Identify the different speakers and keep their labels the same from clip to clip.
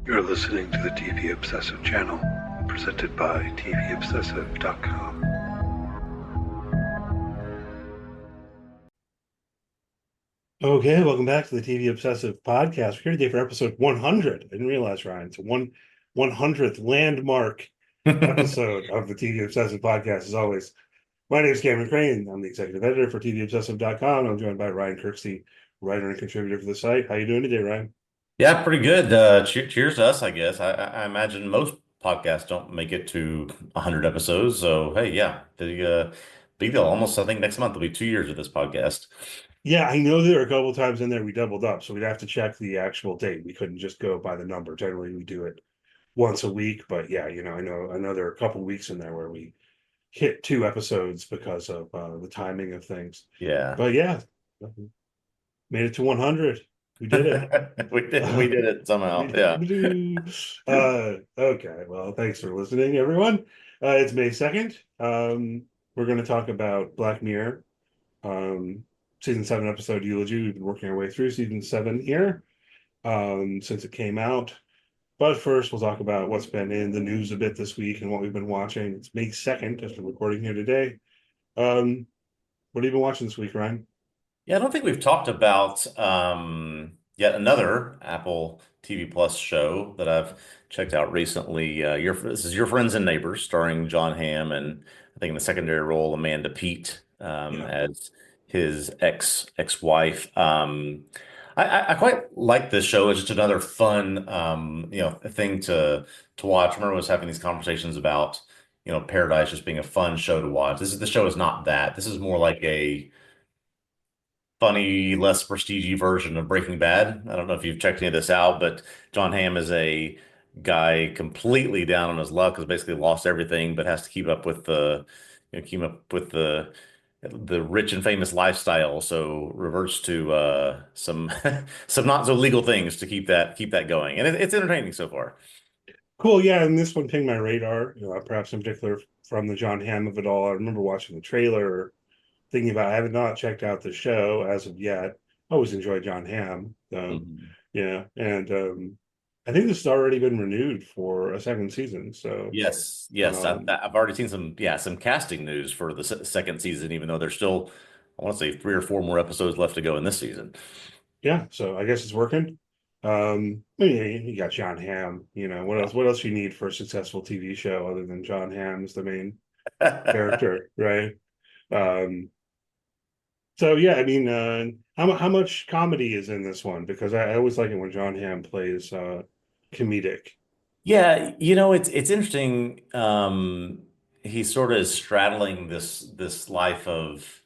Speaker 1: You're listening to the TV Obsessive channel, presented by TVObscast.com. Okay, welcome back to the TV Obsessive podcast. We're here today for episode 100. I didn't realize, Ryan, it's a 100th landmark episode of the TV Obsessive podcast. As always, my name is Cameron Crane. I'm the executive editor for TVObsessive.com. I'm joined by Ryan Kirksey, writer and contributor for the site. How you doing today, Ryan?
Speaker 2: Yeah, pretty good. Cheers to us, I guess. I imagine most podcasts don't make it to 100 episodes. So, hey, yeah, big deal. Almost, I think next month will be 2 years of this podcast.
Speaker 1: Yeah, I know there are a couple times in there we doubled up, so we'd have to check the actual date. We couldn't just go by the number. Generally, we do it once a week, but yeah, I know there are a couple weeks in there where we hit two episodes because of the timing of things.
Speaker 2: Yeah.
Speaker 1: But yeah, made it to 100. We did it.
Speaker 2: We did it somehow. Yeah.
Speaker 1: Okay, well, thanks for listening, everyone. It's May 2nd. We're going to talk about Black Mirror, um, season 7 episode Eulogy. We've been working our way through season 7 here since it came out. But first, we'll talk about what's been in the news a bit this week and what we've been watching. It's May 2nd as we're recording here today. What have you been watching this week, Ryan?
Speaker 2: Yeah, I don't think we've talked about yet another Apple TV Plus show that I've checked out recently. This is Your Friends and Neighbors, starring John Hamm and I think in the secondary role Amanda Peet
Speaker 1: Yeah.
Speaker 2: as his ex-wife. I quite like this show. It's just another fun thing to watch. I remember I was having these conversations about Paradise just being a fun show to watch. The show is not that. This is more like a funny, less prestige version of Breaking Bad. I don't know if you've checked any of this out, but John Hamm is a guy completely down on his luck, has basically lost everything, but has to keep up with the rich and famous lifestyle. So reverts to some some not so legal things to keep that going, and it's entertaining so far.
Speaker 1: Cool. Yeah, and this one pinged my radar, perhaps in particular from the John Hamm of it all. I remember watching the trailer, thinking about I have not checked out the show as of yet. I always enjoy John Hamm, though.
Speaker 2: Mhm.
Speaker 1: Yeah, and I think this has already been renewed for a second season. So
Speaker 2: Yes, yes,
Speaker 1: um,
Speaker 2: I've already seen some casting news for the second season, even though there's still, I want to say, 3 or 4 more episodes left to go in this season.
Speaker 1: yeah, so I guess it's working. You got John Hamm. What else? What else you need for a successful TV show other than John Hamm as the main character, right? Um, so yeah, I mean, how much comedy is in this one? Because I always like it when John Hamm plays comedic.
Speaker 2: Yeah, it's interesting. He sort of is straddling this life of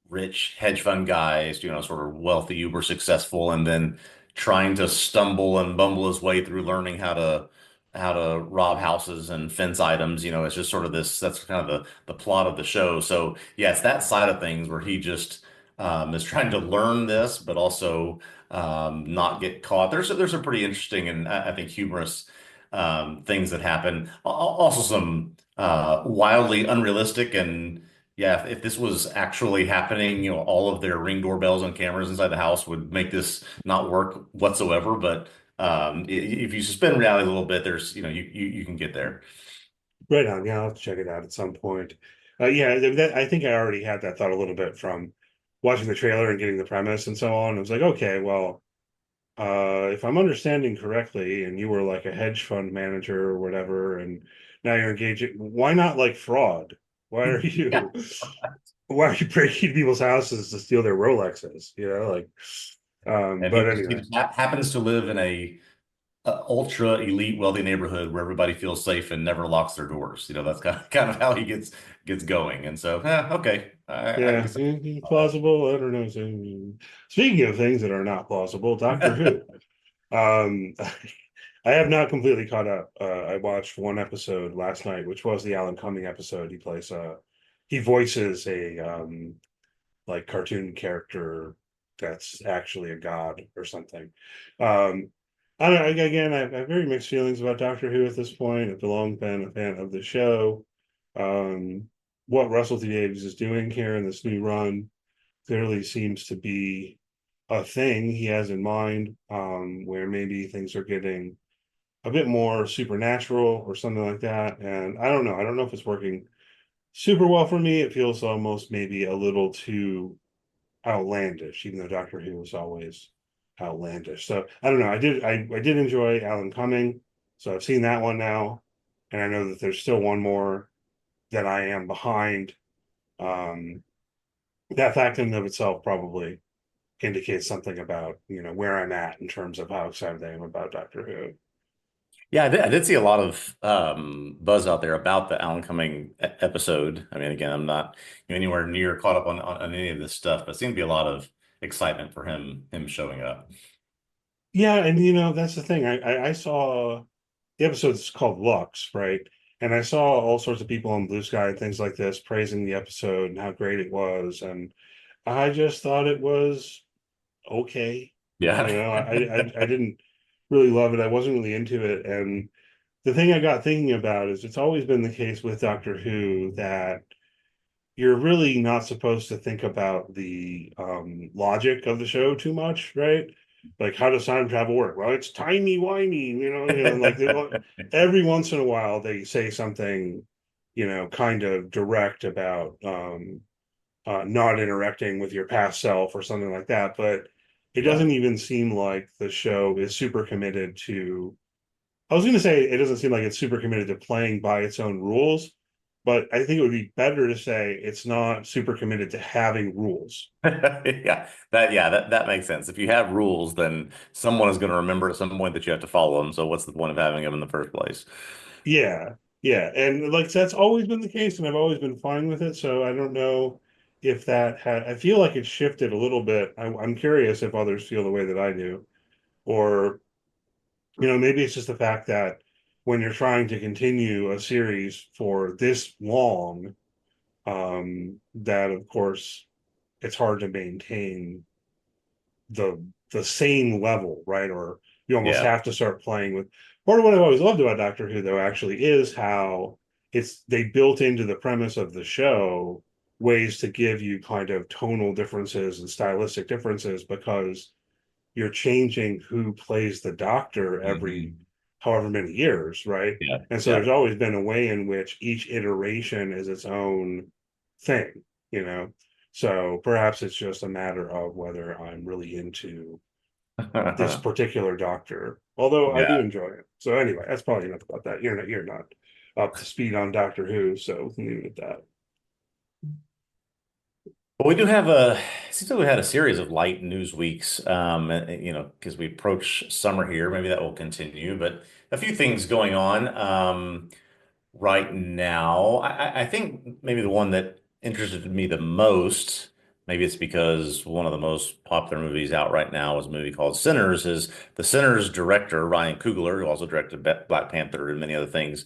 Speaker 2: rich hedge fund guys, sort of wealthy, uber successful, and then trying to stumble and bumble his way through learning how to rob houses and fence items. It's just sort of that's kind of the plot of the show. So yeah, it's that side of things where he just is trying to learn this, but also not get caught. There's some pretty interesting and I think humorous things that happen. Also some wildly unrealistic and yeah, if this was actually happening, all of their Ring doorbells and cameras inside the house would make this not work whatsoever. But if you suspend reality a little bit, there's, you can get there.
Speaker 1: Right on. Yeah, I'll have to check it out at some point. Yeah, I think I already had that thought a little bit from watching the trailer and getting the premise and so on. I was like, okay, well, if I'm understanding correctly, and you were like a hedge fund manager or whatever, and now you're engaging, why not like fraud? Why are
Speaker 2: Yeah.
Speaker 1: you why are you breaking people's houses to steal their Rolexes?
Speaker 2: And
Speaker 1: But
Speaker 2: he
Speaker 1: anyway.
Speaker 2: just happens to live in a ultra elite wealthy neighborhood where everybody feels safe and never locks their doors. That's kind of how he gets going. And so, okay, I
Speaker 1: Yeah,
Speaker 2: guess.
Speaker 1: plausible. I don't know. Speaking of things that are not plausible, Doctor Who. Um, I have not completely caught up. I watched one episode last night, which was the Alan Cumming episode. He voices a like cartoon character that's actually a god or something. Um, I don't know. Again, I have very mixed feelings about Doctor Who at this point. I've long been a fan of the show. Um, what Russell T Davies is doing here in this new run clearly seems to be a thing he has in mind, where maybe things are getting a bit more supernatural or something like that. And I don't know. I don't know if it's working super well for me. It feels almost maybe a little too outlandish, even though Doctor Who was always outlandish. So I don't know. I did enjoy Alan Cumming, so I've seen that one now, and I know that there's still one more that I am behind. Um, that fact in and of itself probably indicates something about where I'm at in terms of how excited I am about Doctor Who.
Speaker 2: Yeah, I did see a lot of buzz out there about the Alan Cumming episode. I mean, again, I'm not anywhere near caught up on any of this stuff, but seemed to be a lot of excitement for him showing up.
Speaker 1: Yeah, and that's the thing. I saw the episode's called Lux, right? And I saw all sorts of people on Blue Sky and things like this praising the episode and how great it was, and I just thought it was okay.
Speaker 2: Yeah.
Speaker 1: I didn't really love it. I wasn't really into it, and the thing I got thinking about is it's always been the case with Doctor Who that you're really not supposed to think about the logic of the show too much, right? Like, how does time travel work? Well, it's timey wimey, and like every once in a while they say something, kind of direct about not interacting with your past self or something like that. But it
Speaker 2: Yeah.
Speaker 1: doesn't even seem like the show is super committed to. I was going to say it doesn't seem like it's super committed to playing by its own rules, but I think it would be better to say it's not super committed to having rules.
Speaker 2: Yeah, that makes sense. If you have rules, then someone is going to remember at some point that you have to follow them. So what's the point of having them in the first place?
Speaker 1: Yeah, yeah, and like that's always been the case, and I've always been fine with it. So I don't know if that had. I feel like it shifted a little bit. I'm curious if others feel the way that I do, or maybe it's just the fact that when you're trying to continue a series for this long, that of course it's hard to maintain the same level, right? Or you almost
Speaker 2: Yeah.
Speaker 1: have to start playing with. Part of what I've always loved about Doctor Who, though, actually, is how they built into the premise of the show ways to give you kind of tonal differences and stylistic differences because you're changing who plays the Doctor every
Speaker 2: Hmm.
Speaker 1: however many years, right?
Speaker 2: Yeah.
Speaker 1: And so
Speaker 2: Yeah.
Speaker 1: there's always been a way in which each iteration is its own thing, you know. So perhaps it's just a matter of whether I'm really into this particular Doctor, although I do
Speaker 2: Yeah.
Speaker 1: enjoy it. So anyway, that's probably enough about that. You're not up to speed on Doctor Who, so we can leave it at that.
Speaker 2: Well, we do have a, it seems like we had a series of light news weeks, because we approach summer here. Maybe that will continue, but a few things going on. Right now. I think maybe the one that interested me the most, maybe it's because one of the most popular movies out right now is a movie called Sinners, is the Sinners director, Ryan Coogler, who also directed Black Panther and many other things,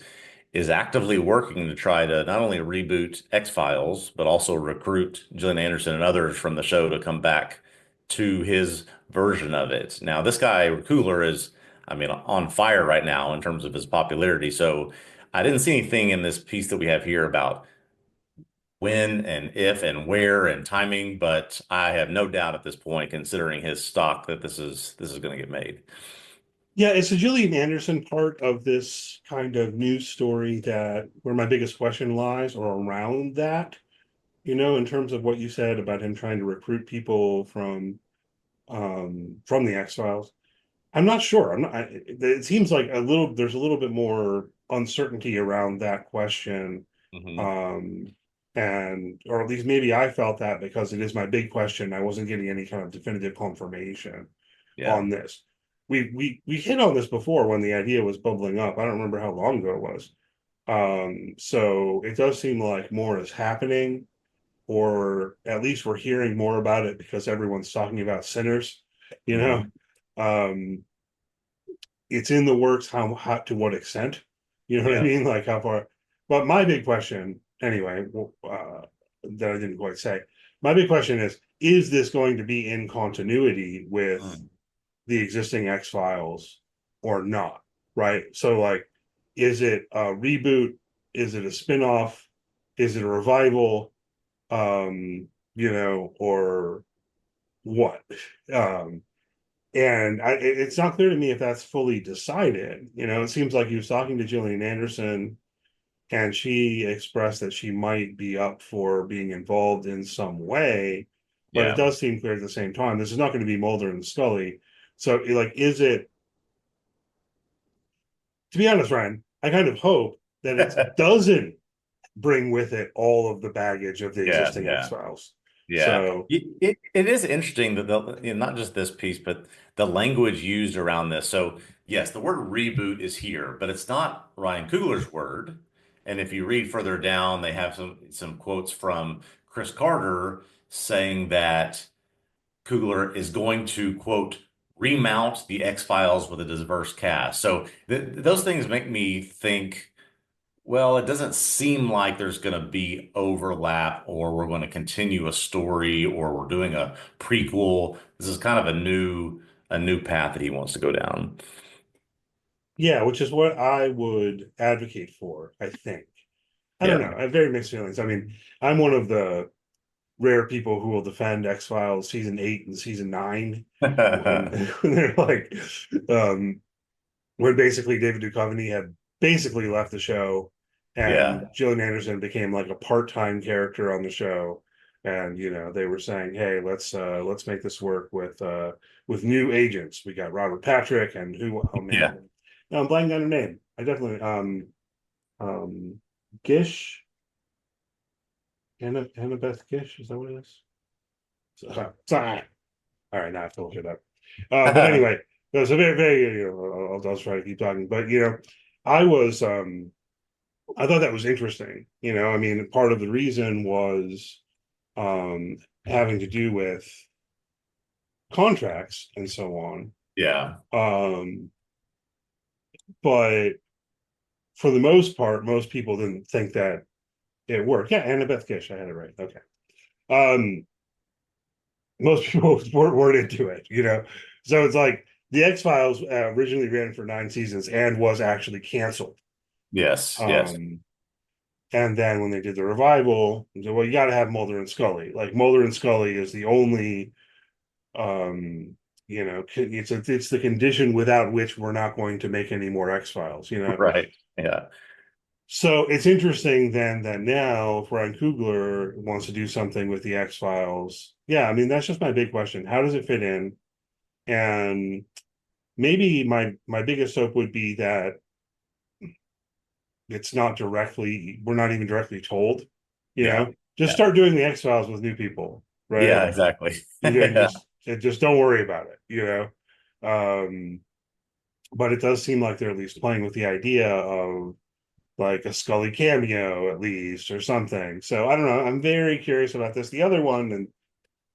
Speaker 2: is actively working to try to not only reboot X-Files, but also recruit Gillian Anderson and others from the show to come back to his version of it. Now, this guy, Coogler, is, I mean, on fire right now in terms of his popularity. So I didn't see anything in this piece that we have here about when and if and where and timing, but I have no doubt at this point, considering his stock, that this is going to get made.
Speaker 1: Yeah, it's the Gillian Anderson part of this kind of news story that where my biggest question lies, or around that, in terms of what you said about him trying to recruit people from the X-Files. I'm not sure. It seems like there's a little bit more uncertainty around that question.
Speaker 2: Hmm.
Speaker 1: Um, and or at least maybe I felt that because it is my big question. I wasn't getting any kind of definitive confirmation
Speaker 2: Yeah.
Speaker 1: on this. We hit on this before when the idea was bubbling up. I don't remember how long ago it was. So it does seem like more is happening, or at least we're hearing more about it because everyone's talking about Sinners, you know.
Speaker 2: Hmm.
Speaker 1: Um, it's in the works. How to what extent? You know what I
Speaker 2: Yeah.
Speaker 1: mean? Like how far? But my big question, anyway, that I didn't quite say. My big question is this going to be in continuity with
Speaker 2: Mm.
Speaker 1: the existing X Files or not? Right. So like, is it a reboot? Is it a spinoff? Is it a revival? Or what. Um, and it's not clear to me if that's fully decided. It seems like he was talking to Gillian Anderson, and she expressed that she might be up for being involved in some way, but it
Speaker 2: Yeah.
Speaker 1: does seem clear at the same time this is not going to be Mulder and Scully. So, like, is it? To be honest, Ryan, I kind of hope that it doesn't bring with it all of the baggage of the
Speaker 2: Yeah,
Speaker 1: existing X
Speaker 2: yeah.
Speaker 1: Files.
Speaker 2: Yeah,
Speaker 1: So,
Speaker 2: it is interesting that not just this piece, but the language used around this. So yes, the word reboot is here, but it's not Ryan Coogler's word. And if you read further down, they have some quotes from Chris Carter saying that Coogler is going to quote remount the X-Files with a diverse cast. So th those things make me think. Well, it doesn't seem like there's going to be overlap or we're going to continue a story or we're doing a prequel. This is kind of a new path that he wants to go down.
Speaker 1: yeah, which is what I would advocate for, I think. I don't
Speaker 2: Yeah.
Speaker 1: know. I have very mixed feelings. I mean, I'm one of the rare people who will defend X Files season 8 and season 9 when, when they're like, um, when basically David Duchovny had basically left the show,
Speaker 2: Yeah.
Speaker 1: and Gillian Anderson became like a part-time character on the show. And they were saying, hey, let's make this work with new agents. We got Robert Patrick and who, oh
Speaker 2: Yeah.
Speaker 1: man. No, I'm blanking on her name. I definitely um Gish, Annabeth Gish, is that what it is? Sorry. All right, now I have to look it up. But anyway, it was a very, very, I'll try to keep talking. But I was I thought that was interesting. I mean, part of the reason was having to do with contracts and so on.
Speaker 2: Yeah.
Speaker 1: Um, but for the most part, most people didn't think that it worked. Yeah, Annabeth Gish, I had it right. Okay. Um, most people weren't into it. So it's like the X Files originally ran for 9 seasons and was actually canceled.
Speaker 2: Yes. Yes.
Speaker 1: Um, and then when they did the revival, they said, well, you got to have Mulder and Scully. Like Mulder and Scully is the only, it's the condition without which we're not going to make any more X Files.
Speaker 2: Right. Yeah.
Speaker 1: So it's interesting then that now if Ryan Coogler wants to do something with the X Files. Yeah, I mean that's just my big question. How does it fit in? And maybe my biggest hope would be that we're not even directly told,
Speaker 2: Yeah.
Speaker 1: just
Speaker 2: Yeah.
Speaker 1: start doing the X Files with new people,
Speaker 2: Yeah.
Speaker 1: right?
Speaker 2: Exactly.
Speaker 1: And
Speaker 2: Yeah.
Speaker 1: just don't worry about it. Um, but it does seem like they're at least playing with the idea of like a Scully cameo at least or something. So I don't know. I'm very curious about this. The other one, and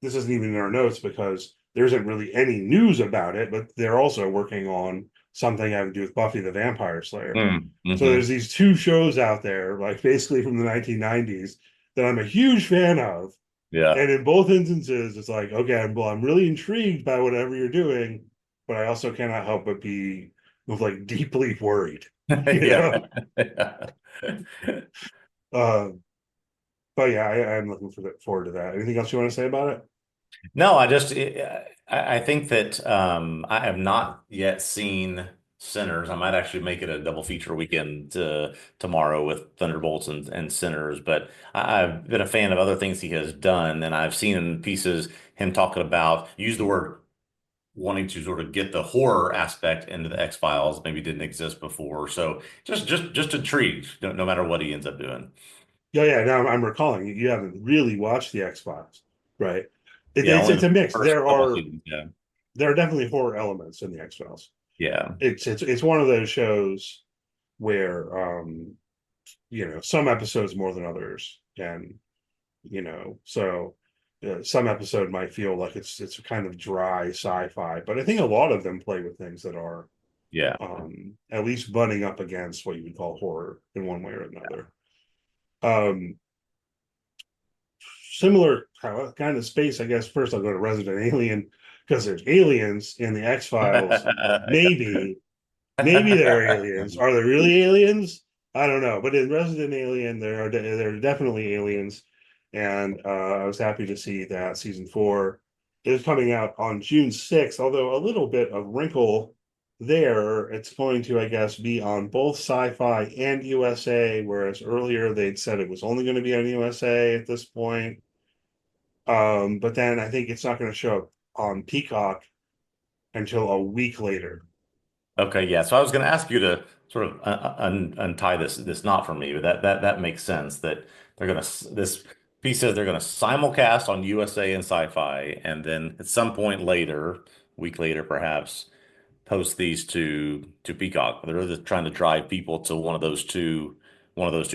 Speaker 1: this isn't even in our notes because there isn't really any news about it, but they're also working on something having to do with Buffy the Vampire Slayer. So
Speaker 2: Mm-hmm.
Speaker 1: there's these two shows out there, like basically from the 1990s, that I'm a huge fan of.
Speaker 2: Yeah.
Speaker 1: And in both instances, it's like, okay, well, I'm really intrigued by whatever you're doing, but I also cannot help but be like deeply worried, you
Speaker 2: Yeah.
Speaker 1: know? Uh, but yeah, I'm looking forward to that. Anything else you want to say about it?
Speaker 2: No, I think that I have not yet seen Sinners. I might actually make it a double feature weekend tomorrow with Thunderbolts and Sinners. But I've been a fan of other things he has done, and I've seen in pieces him talking about use the word wanting to sort of get the horror aspect into the X-Files, maybe didn't exist before. So just intrigued, no matter what he ends up doing.
Speaker 1: Yeah, yeah. Now I'm recalling you haven't really watched the X Files, right?
Speaker 2: Yeah, only
Speaker 1: It's
Speaker 2: the
Speaker 1: a mix.
Speaker 2: first couple seasons. Yeah,
Speaker 1: There are definitely horror elements in the X Files.
Speaker 2: yeah,
Speaker 1: It's one of those shows where some episodes more than others, and so some episode might feel like it's a kind of dry sci-fi, but I think a lot of them play with things that are
Speaker 2: yeah.
Speaker 1: at least butting up against what you would call horror in one way or another. Um, Similar kind of space, I guess. First, I'll go to Resident Alien because there's aliens in the X Files. Maybe, maybe they're aliens. Are they really aliens? I don't know. But in Resident Alien, there are definitely aliens, and I was happy to see that season 4 is coming out on June 6th, although a little bit of wrinkle there. It's going to, I guess, be on both Sci-Fi and USA, whereas earlier they'd said it was only going to be on USA at this point. But then I think it's not going to show up on Peacock until a week later.
Speaker 2: Okay, yeah. So I was going to ask you to sort of untie this knot for me, but that makes sense that they're going to this piece says they're going to simulcast on USA and Sci-Fi, and then at some point later, week later perhaps, post these to Peacock. They're just trying to drive people to one of those two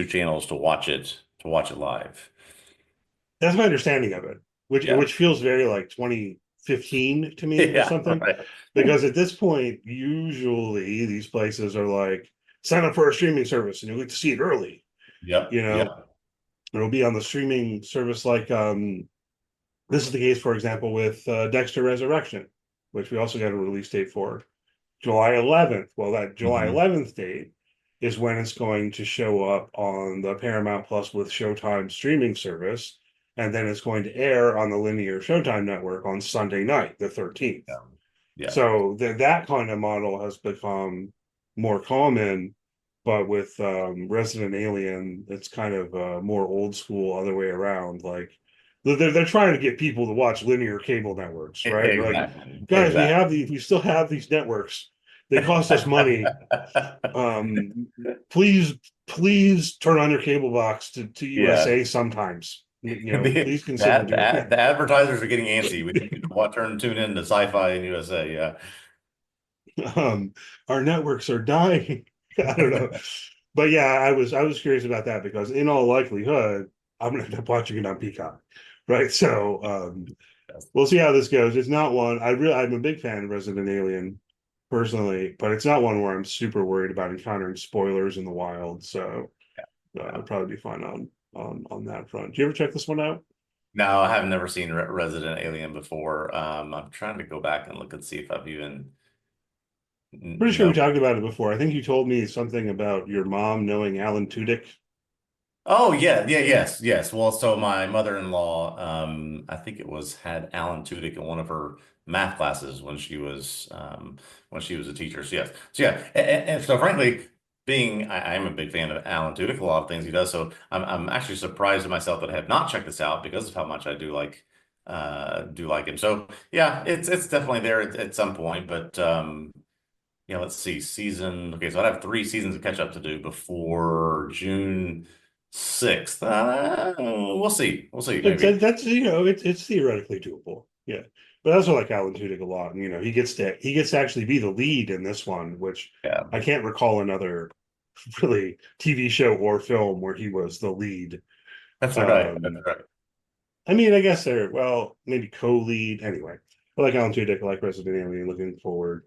Speaker 2: channels to watch it live.
Speaker 1: That's my understanding of it,
Speaker 2: Yeah.
Speaker 1: which feels very like 2015 to me or
Speaker 2: Yeah,
Speaker 1: something.
Speaker 2: right.
Speaker 1: Because at this point, usually these places are like, sign up for a streaming service and you get to see it early.
Speaker 2: Yep.
Speaker 1: You know,
Speaker 2: Yep.
Speaker 1: it'll be on the streaming service like this is the case, for example, with Dexter Resurrection, which we also got a release date for July 11th. Well, that July
Speaker 2: Mhm.
Speaker 1: 11th date is when it's going to show up on the Paramount Plus with Showtime streaming service. And then it's going to air on the linear Showtime network on Sunday night, the 13th.
Speaker 2: Yeah. Yeah.
Speaker 1: So that kind of model has become more common, but with Resident Alien, it's kind of more old school, other way around. Like they're trying to get people to watch linear cable networks, right? Like,
Speaker 2: Exactly.
Speaker 1: guys,
Speaker 2: Exactly.
Speaker 1: we still have these networks. They cost us money. Um, please, please turn on your cable box to
Speaker 2: Yeah.
Speaker 1: USA sometimes.
Speaker 2: The,
Speaker 1: Please consider doing that.
Speaker 2: the advertisers are getting antsy. We need you to tune in to Sci-Fi and USA. Yeah.
Speaker 1: um our networks are dying. I don't know, but yeah, I was curious about that because in all likelihood I'm gonna end up watching it on Peacock, right? So we'll see how this goes. It's not one I'm a big fan of Resident Alien personally, but it's not one where I'm super worried about encountering spoilers in the wild. So
Speaker 2: Yeah.
Speaker 1: it'll probably be fun on that front. Do you ever check this one out?
Speaker 2: No, I have never seen Resident Alien before. I'm trying to go back and look and see if I've even
Speaker 1: Pretty sure we
Speaker 2: no.
Speaker 1: talked about it before. I think you told me something about your mom knowing Alan Tudyk.
Speaker 2: Oh yeah, yeah, yes, yes. Well, so my mother-in-law, I think it was had Alan Tudyk in one of her math classes when she was a teacher. So yes, so yeah, and so frankly, being I'm a big fan of Alan Tudyk, a lot of things he does. So I'm actually surprised at myself that I have not checked this out because of how much I do like him. So yeah, it's definitely there at some point, but yeah, let's see. Okay, so I'd have 3 seasons of catch up to do before June 6th. We'll see. We'll see. Maybe.
Speaker 1: That's it's theoretically doable. Yeah. But I also like Alan Tudyk a lot. And he gets to actually be the lead in this one, which
Speaker 2: Yeah,
Speaker 1: I can't recall another really TV show or film where he was the lead.
Speaker 2: that's right. That's
Speaker 1: Um
Speaker 2: right.
Speaker 1: I mean, I guess they're maybe co-lead. Anyway, I like Alan Tudyk, I like Resident Alien, looking forward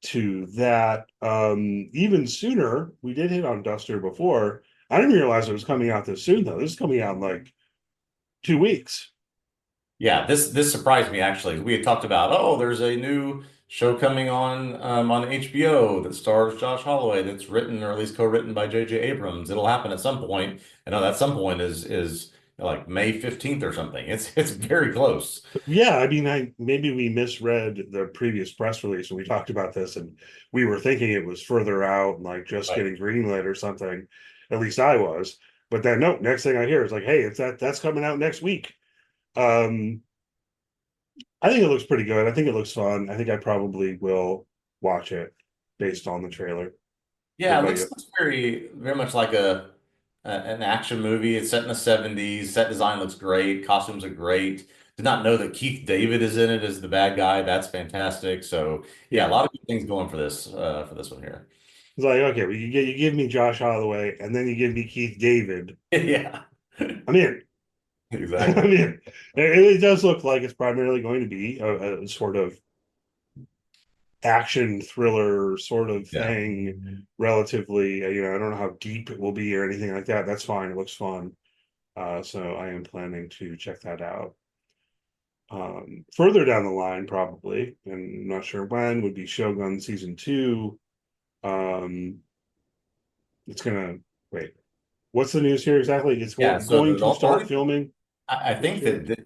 Speaker 1: to that. Even sooner, we did hit on Duster before. I didn't realize it was coming out this soon though. This is coming out in like 2 weeks.
Speaker 2: Yeah, this surprised me actually. We had talked about, oh, there's a new show coming on HBO that stars Josh Holloway that's written or at least co-written by J.J. Abrams. It'll happen at some point. And that some point is like May 15th or something. It's very close.
Speaker 1: Yeah, I mean, I maybe we misread the previous press release when we talked about this, and we were thinking it was further out and like just
Speaker 2: Right.
Speaker 1: getting greenlit or something. At least I was. But then no, next thing I hear is like, hey, it's that's coming out next week. Um, I think it looks pretty good. I think it looks fun. I think I probably will watch it based on the trailer. What
Speaker 2: Yeah, it
Speaker 1: about
Speaker 2: looks,
Speaker 1: you?
Speaker 2: looks very much like an action movie. It's set in the 70s. Set design looks great. Costumes are great. Did not know that Keith David is in it as the bad guy. That's fantastic. So yeah, a
Speaker 1: Yeah.
Speaker 2: lot of good things going for this one here.
Speaker 1: It's like, okay, well, you give me Josh Holloway and then you give me Keith David.
Speaker 2: Yeah,
Speaker 1: I'm in. I
Speaker 2: exactly.
Speaker 1: mean, it does look like it's primarily going to be a sort of action thriller sort of
Speaker 2: Yeah.
Speaker 1: thing, relatively. I don't know how deep it will be or anything like that. That's fine. It looks fun. So I am planning to check that out. Further down the line, probably, and I'm not sure when, would be Shogun season two. Um, it's gonna wait. What's the news here exactly? It's
Speaker 2: Yeah. So
Speaker 1: going
Speaker 2: the
Speaker 1: to start
Speaker 2: only
Speaker 1: filming
Speaker 2: I
Speaker 1: this
Speaker 2: think
Speaker 1: year.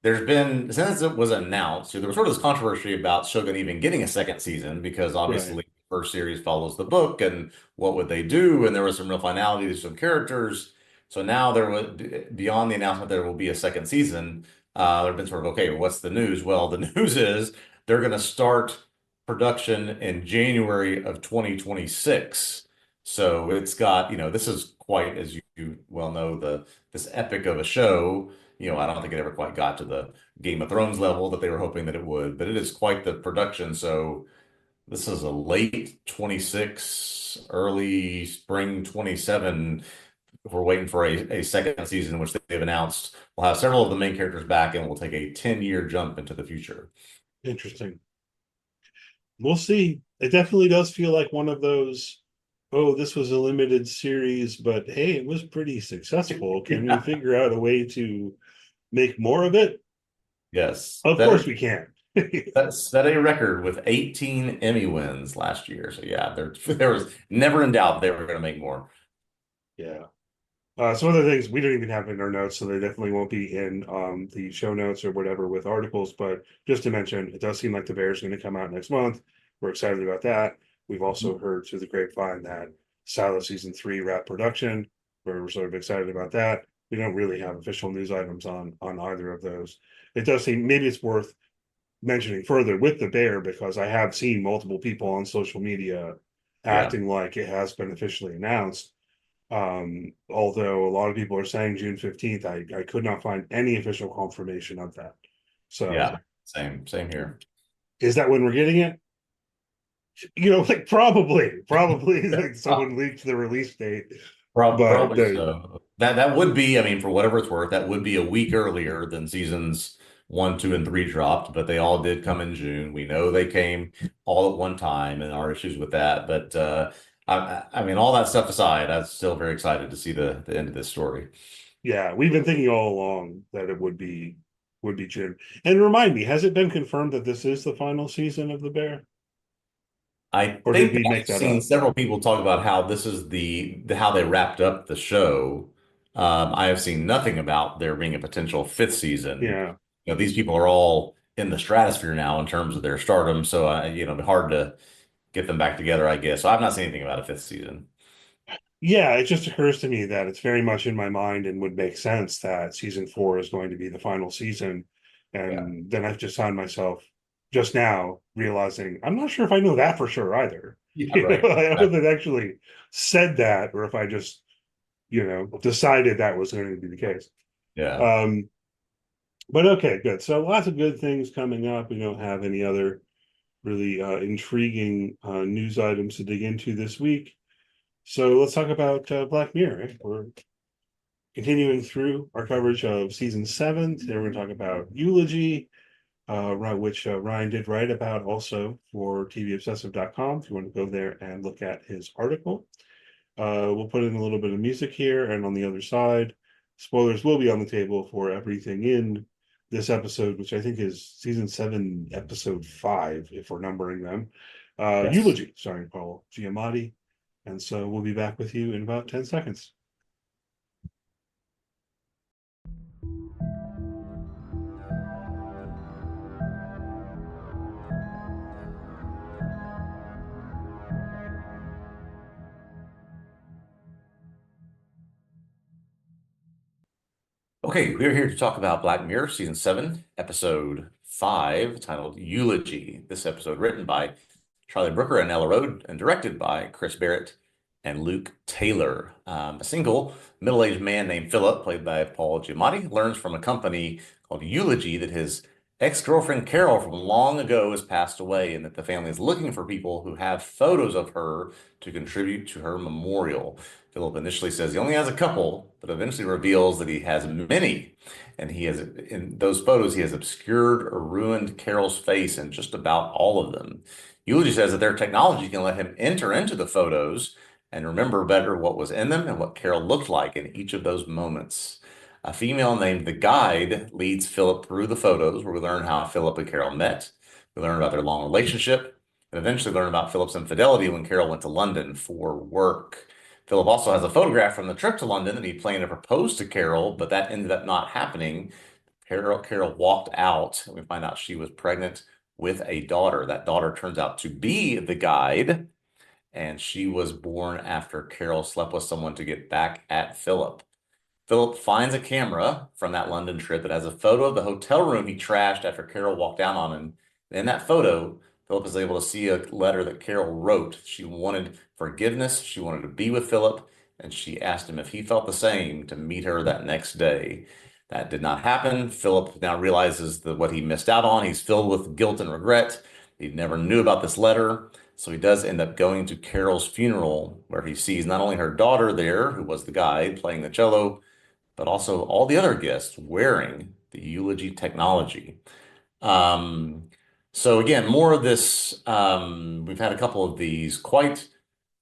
Speaker 2: that there's been, since it was announced, there was sort of this controversy about Shogun even getting a second season because
Speaker 1: Right.
Speaker 2: obviously the first series follows the book and what would they do? And there was some real finality to some characters. So now there was, beyond the announcement there will be a second season, there have been sort of, okay, what's the news? Well, the news is they're going to start production in January of 2026. So it's got, this is quite, as you well know, this epic of a show. I don't think it ever quite got to the Game of Thrones level that they were hoping that it would, but it is quite the production. So this is a late 26, early spring 27. We're waiting for a second season, which they've announced. We'll have several of the main characters back and we'll take a 10-year jump into the future.
Speaker 1: Interesting. We'll see. It definitely does feel like one of those, oh, this was a limited series, but hey, it was pretty successful. Can we figure out a way to make more of it?
Speaker 2: Yes.
Speaker 1: Of course we can.
Speaker 2: That set a record with 18 Emmy wins last year. So yeah, there was never in doubt they were going to make more.
Speaker 1: Yeah. Some other things we don't even have in our notes, so they definitely won't be in the show notes or whatever with articles. But just to mention, it does seem like the Bear's going to come out next month. We're excited about that. We've also heard through the grapevine that Silo season 3 wrap production. We're sort of excited about that. We don't really have official news items on either of those. It does seem maybe it's worth mentioning further with the Bear because I have seen multiple people on social media
Speaker 2: Yeah.
Speaker 1: acting like it has been officially announced. Although a lot of people are saying June 15th, I could not find any official confirmation of that. So
Speaker 2: Yeah. Same here.
Speaker 1: is that when we're getting it? Like probably like someone leaked the release date, but
Speaker 2: Probably so. That would be, I mean, for whatever it's worth, that would be a week earlier than seasons 1, 2, and 3 dropped, but they all did come in June. We know they came all at one time and our issues with that. But I mean, all that stuff aside, I'm still very excited to see the end of this story.
Speaker 1: yeah, we've been thinking all along that it would be June. And remind me, has it been confirmed that this is the final season of The Bear?
Speaker 2: I
Speaker 1: Or did
Speaker 2: think
Speaker 1: we make
Speaker 2: I've
Speaker 1: that
Speaker 2: seen
Speaker 1: up?
Speaker 2: several people talk about how this is the how they wrapped up the show. I have seen nothing about there being a potential fifth season.
Speaker 1: Yeah.
Speaker 2: These people are all in the stratosphere now in terms of their stardom, so it'd be hard to get them back together, I guess. So I've not seen anything about a fifth season.
Speaker 1: Yeah, it just occurs to me that it's very much in my mind and would make sense that season 4 is going to be the final season.
Speaker 2: Yeah,
Speaker 1: And then I've just found myself just now realizing I'm not sure if I know that for sure either.
Speaker 2: yeah, right.
Speaker 1: I don't know if it actually said that or if I just, decided that was going to be the case.
Speaker 2: Yeah.
Speaker 1: Um, but okay, good. So lots of good things coming up. We don't have any other really intriguing news items to dig into this week. So let's talk about Black Mirror. We're continuing through our coverage of season 7. Today we're going to talk about Eulogy, which Ryan did write about also for TVObscast.com. If you want to go there and look at his article, we'll put in a little bit of music here, and on the other side, spoilers will be on the table for everything in this episode, which I think is season 7, episode 5, if we're numbering them.
Speaker 2: Yes.
Speaker 1: Eulogy, starring Paul Giamatti. And so we'll be back with you in about 10 seconds.
Speaker 2: Okay, we're here to talk about Black Mirror season 7, episode 5, titled Eulogy. This episode written by Charlie Brooker and Ella Road and directed by Chris Barrett and Luke Taylor. A single middle-aged man named Philip, played by Paul Giamatti, learns from a company called Eulogy that his ex-girlfriend Carol from long ago has passed away and that the family is looking for people who have photos of her to contribute to her memorial. Philip initially says he only has a couple, but eventually reveals that he has many. And in those photos, he has obscured or ruined Carol's face in just about all of them. Eulogy says that their technology can let him enter into the photos and remember better what was in them and what Carol looked like in each of those moments. A female named the Guide leads Philip through the photos, where we learn how Philip and Carol met. We learn about their long relationship and eventually learn about Philip's infidelity when Carol went to London for work. Philip also has a photograph from the trip to London that he planned to propose to Carol, but that ended up not happening. Carol walked out, and we find out she was pregnant with a daughter. That daughter turns out to be the guide, and she was born after Carol slept with someone to get back at Philip. Philip finds a camera from that London trip that has a photo of the hotel room he trashed after Carol walked down on him. And in that photo, Philip is able to see a letter that Carol wrote. She wanted forgiveness. She wanted to be with Philip, and she asked him if he felt the same to meet her that next day. That did not happen. Philip now realizes that what he missed out on. He's filled with guilt and regret. He never knew about this letter. So he does end up going to Carol's funeral, where he sees not only her daughter there, who was the guide playing the cello, but also all the other guests wearing the Eulogy technology. Um, so again, more of this. We've had a couple of these, quite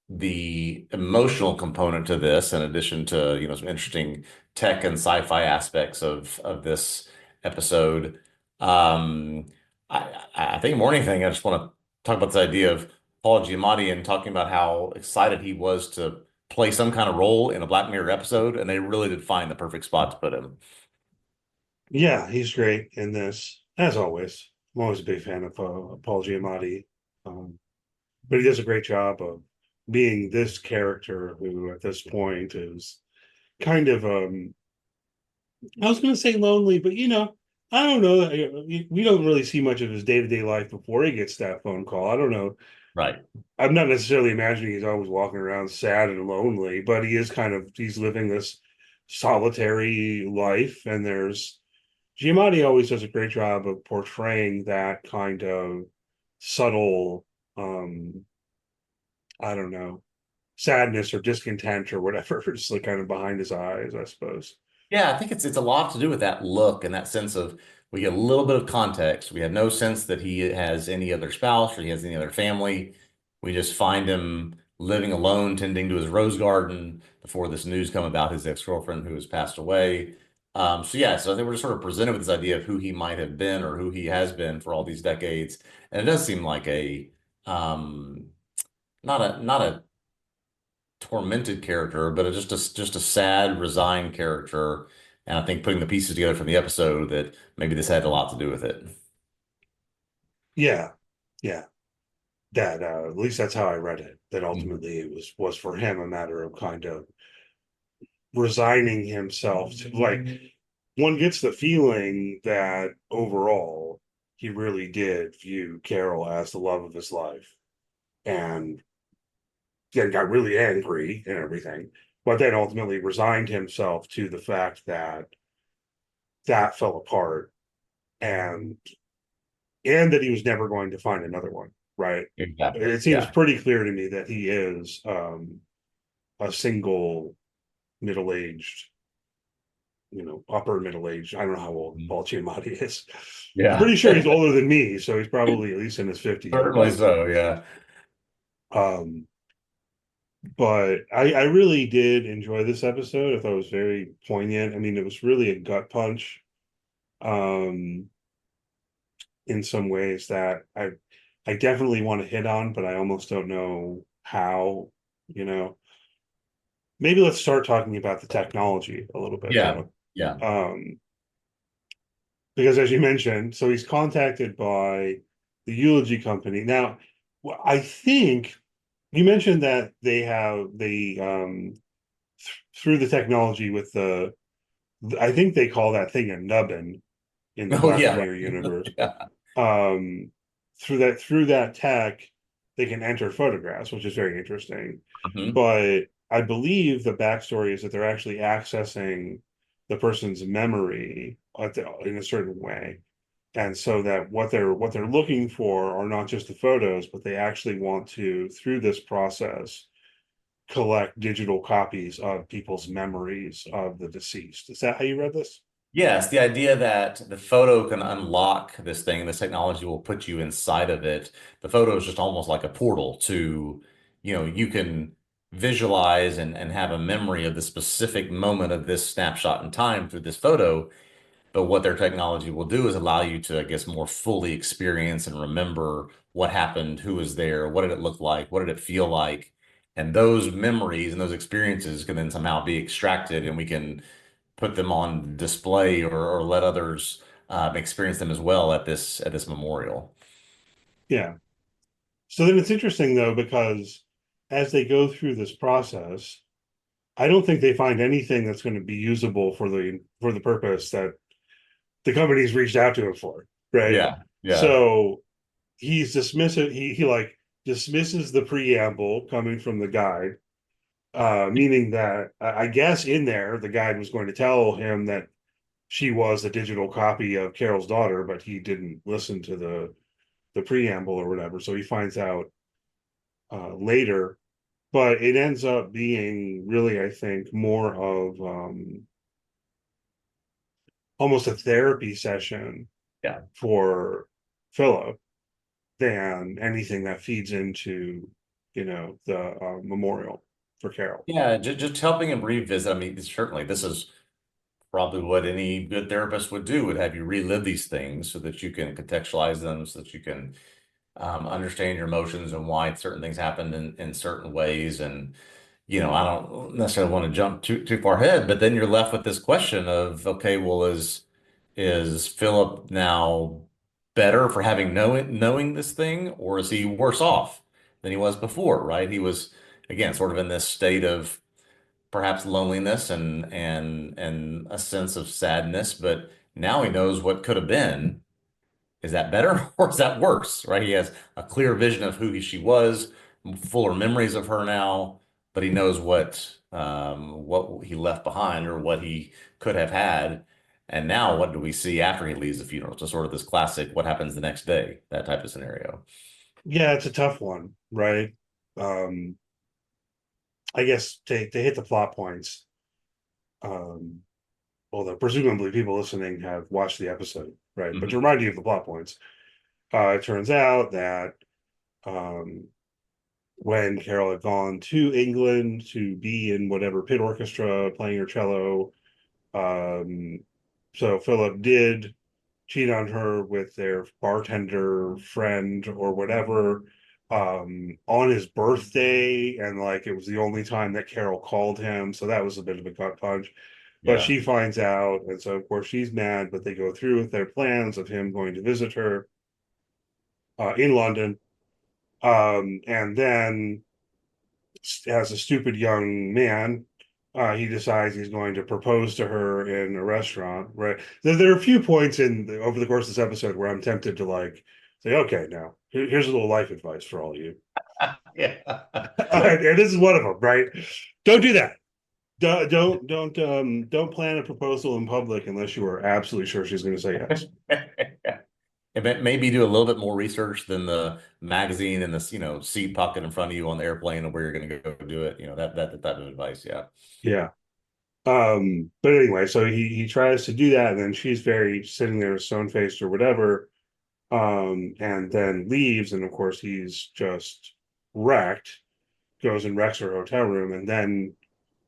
Speaker 2: the emotional component to this, in addition to, some interesting tech and sci-fi aspects of this episode. Um, I think more than anything, I just want to talk about this idea of Paul Giamatti and talking about how excited he was to play some kind of role in a Black Mirror episode, and they really did find the perfect spot to put him.
Speaker 1: Yeah, he's great in this, as always. I'm always a big fan of Paul Giamatti. Um, but he does a great job of being this character who, at this point, is kind of I was going to say lonely, but I don't know. We don't really see much of his day-to-day life before he gets that phone call. I don't know.
Speaker 2: Right.
Speaker 1: I'm not necessarily imagining he's always walking around sad and lonely, but he's living this solitary life, and there's Giamatti always does a great job of portraying that kind of subtle, I don't know, sadness or discontent or whatever, just like kind of behind his eyes, I suppose.
Speaker 2: Yeah, I think it's a lot to do with that look and that sense of, we get a little bit of context. We have no sense that he has any other spouse or he has any other family. We just find him living alone, tending to his rose garden before this news come about his ex-girlfriend who has passed away. So yeah, so I think we're just sort of presented with this idea of who he might have been or who he has been for all these decades. And it does seem like a um not a tormented character, but just a sad, resigned character. And I think putting the pieces together from the episode, that maybe this had a lot to do with it.
Speaker 1: Yeah, yeah. That at least that's how I read it. That
Speaker 2: Mhm.
Speaker 1: ultimately it was for him a matter of kind of resigning himself to, like, one gets the feeling that overall he really did view Carol as the love of his life, and then got really angry and everything, but then ultimately resigned himself to the fact that that fell apart, and that he was never going to find another one, right?
Speaker 2: Exactly.
Speaker 1: It seems
Speaker 2: Yeah.
Speaker 1: pretty clear to me that he is a single middle-aged, upper middle-aged. I don't know how old
Speaker 2: Mhm.
Speaker 1: Paul Giamatti is. I'm
Speaker 2: Yeah.
Speaker 1: pretty sure he's older than me, so he's probably at least in his 50s or
Speaker 2: Certainly
Speaker 1: above.
Speaker 2: so. Yeah.
Speaker 1: Um, but I really did enjoy this episode. I thought it was very poignant. I mean, it was really a gut punch, um, in some ways that I definitely want to hit on, but I almost don't know how, you know. Maybe let's start talking about the technology a little bit
Speaker 2: Yeah.
Speaker 1: though.
Speaker 2: Yeah.
Speaker 1: Um, because as you mentioned, so he's contacted by the eulogy company. Now, I think you mentioned that through the technology with I think they call that thing a nubbin in the
Speaker 2: Oh,
Speaker 1: Black
Speaker 2: yeah.
Speaker 1: Mirror universe.
Speaker 2: Yeah.
Speaker 1: Um, through that tech, they can enter photographs, which is very interesting.
Speaker 2: Mhm.
Speaker 1: But I believe the backstory is that they're actually accessing the person's memory in a certain way, and so that what they're looking for are not just the photos, but they actually want to, through this process, collect digital copies of people's memories of the deceased. Is that how you read this?
Speaker 2: Yes, the idea that the photo can unlock this thing, this technology will put you inside of it. The photo is just almost like a portal to, you can visualize and have a memory of the specific moment of this snapshot in time through this photo. But what their technology will do is allow you to, I guess, more fully experience and remember what happened, who was there, what did it look like, what did it feel like. And those memories and those experiences can then somehow be extracted, and we can put them on display or let others experience them as well at this memorial.
Speaker 1: Yeah. So then it's interesting though, because as they go through this process, I don't think they find anything that's going to be usable for the purpose that the company's reached out to him for, right?
Speaker 2: Yeah, yeah,
Speaker 1: So he's dismissive. He like dismisses the preamble coming from the guide, meaning that I guess in there the guide was going to tell him that she was a digital copy of Carol's daughter, but he didn't listen to the preamble or whatever. So he finds out later, but it ends up being really, I think, more of almost a therapy session
Speaker 2: yeah.
Speaker 1: for Philip than anything that feeds into, the memorial for Carol.
Speaker 2: Yeah, just helping him revisit. I mean, certainly this is probably what any good therapist would do, would have you relive these things so that you can contextualize them, so that you can understand your emotions and why certain things happened in certain ways. And, I don't necessarily want to jump too far ahead, but then you're left with this question of, okay, well, is Philip now better for having knowing this thing, or is he worse off than he was before, right? He was, again, sort of in this state of perhaps loneliness and a sense of sadness, but now he knows what could have been. Is that better or is that worse? Right? He has a clear vision of who she was, fuller memories of her now, but he knows what he left behind or what he could have had. And now, what do we see after he leaves the funeral? So sort of this classic, what happens the next day, that type of scenario.
Speaker 1: Yeah, it's a tough one, right? Um, I guess to hit the plot points, um, although presumably people listening have watched the episode, right? But to
Speaker 2: Mhm.
Speaker 1: remind you of the plot points, it turns out that um, when Carol had gone to England to be in whatever pit orchestra playing her cello, um, so Philip did cheat on her with their bartender friend or whatever on his birthday, and like it was the only time that Carol called him, so that was a bit of a gut punch. But
Speaker 2: Yeah.
Speaker 1: she finds out, and so of course she's mad, but they go through with their plans of him going to visit her in London, and then as a stupid young man, he decides he's going to propose to her in a restaurant. Right. There are a few points over the course of this episode where I'm tempted to like say, okay, now here's a little life advice for all of you.
Speaker 2: Yeah.
Speaker 1: And this is one of them, right? Don't do that. Don't plan a proposal in public unless you are absolutely sure she's going to say yes.
Speaker 2: Maybe do a little bit more research than the magazine and this, seat pocket in front of you on the airplane and where you're going to go do it. That type of advice. Yeah.
Speaker 1: Yeah. But anyway, so he tries to do that, and then she's very sitting there stone faced or whatever, and then leaves, and of course he's just wrecked, goes and wrecks her hotel room, and then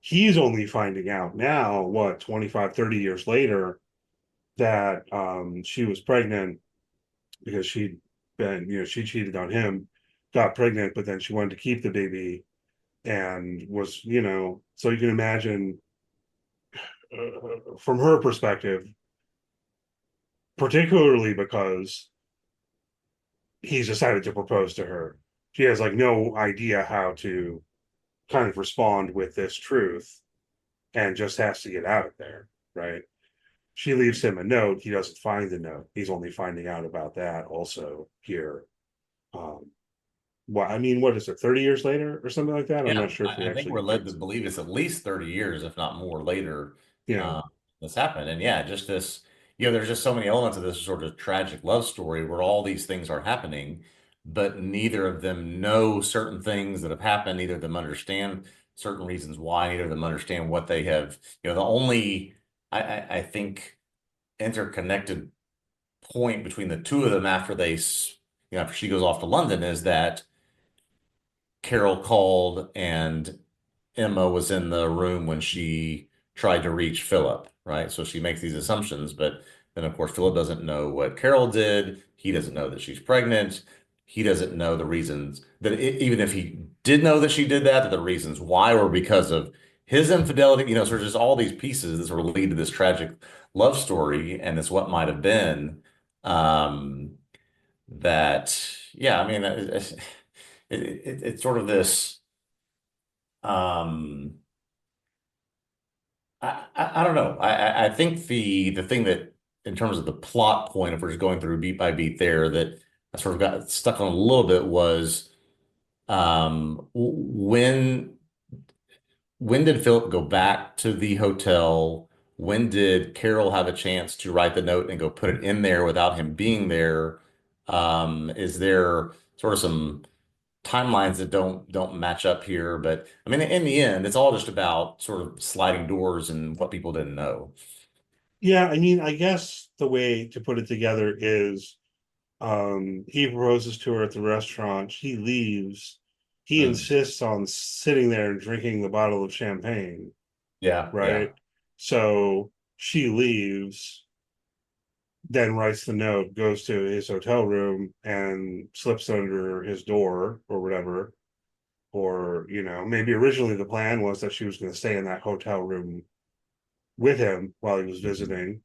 Speaker 1: he's only finding out now, what, 25, 30 years later, that she was pregnant because she cheated on him, got pregnant, but then she wanted to keep the baby, and was, so you can imagine, from her perspective, particularly because he's decided to propose to her, she has like no idea how to kind of respond with this truth, and just has to get out of there, right? She leaves him a note. He doesn't find the note. He's only finding out about that also here. Um, I mean, what is it, 30 years later or something like that? I'm
Speaker 2: Yeah,
Speaker 1: not sure if we
Speaker 2: I think
Speaker 1: actually
Speaker 2: we're
Speaker 1: get
Speaker 2: led to
Speaker 1: to.
Speaker 2: believe it's at least 30 years, if not more, later
Speaker 1: Yeah.
Speaker 2: uh, this happened. And yeah, just this, there's just so many elements of this sort of tragic love story where all these things are happening, but neither of them know certain things that have happened. Neither of them understand certain reasons why. Neither of them understand what they have. The only, I think, interconnected point between the two of them after after she goes off to London is that Carol called and Emma was in the room when she tried to reach Philip, right? So she makes these assumptions, but then of course Philip doesn't know what Carol did. He doesn't know that she's pregnant. He doesn't know the reasons that even if he did know that she did that the reasons why were because of his infidelity, so there's just all these pieces that sort of lead to this tragic love story and this what might have been. Um, that, yeah, I mean, it's sort of this, um, I don't know. I think the thing that, in terms of the plot point, if we're just going through beat by beat there, that I sort of got stuck on a little bit was, when did Philip go back to the hotel? When did Carol have a chance to write the note and go put it in there without him being there? Is there sort of some timelines that don't match up here? But I mean, in the end, it's all just about sort of sliding doors and what people didn't know.
Speaker 1: Yeah, I mean, I guess the way to put it together is he proposes to her at the restaurant, she leaves, he
Speaker 2: Mm.
Speaker 1: insists on sitting there and drinking the bottle of champagne,
Speaker 2: Yeah, yeah,
Speaker 1: right? So she leaves, then writes the note, goes to his hotel room and slips under his door or whatever. Or, maybe originally the plan was that she was going to stay in that hotel room with him while he was
Speaker 2: mhm,
Speaker 1: visiting.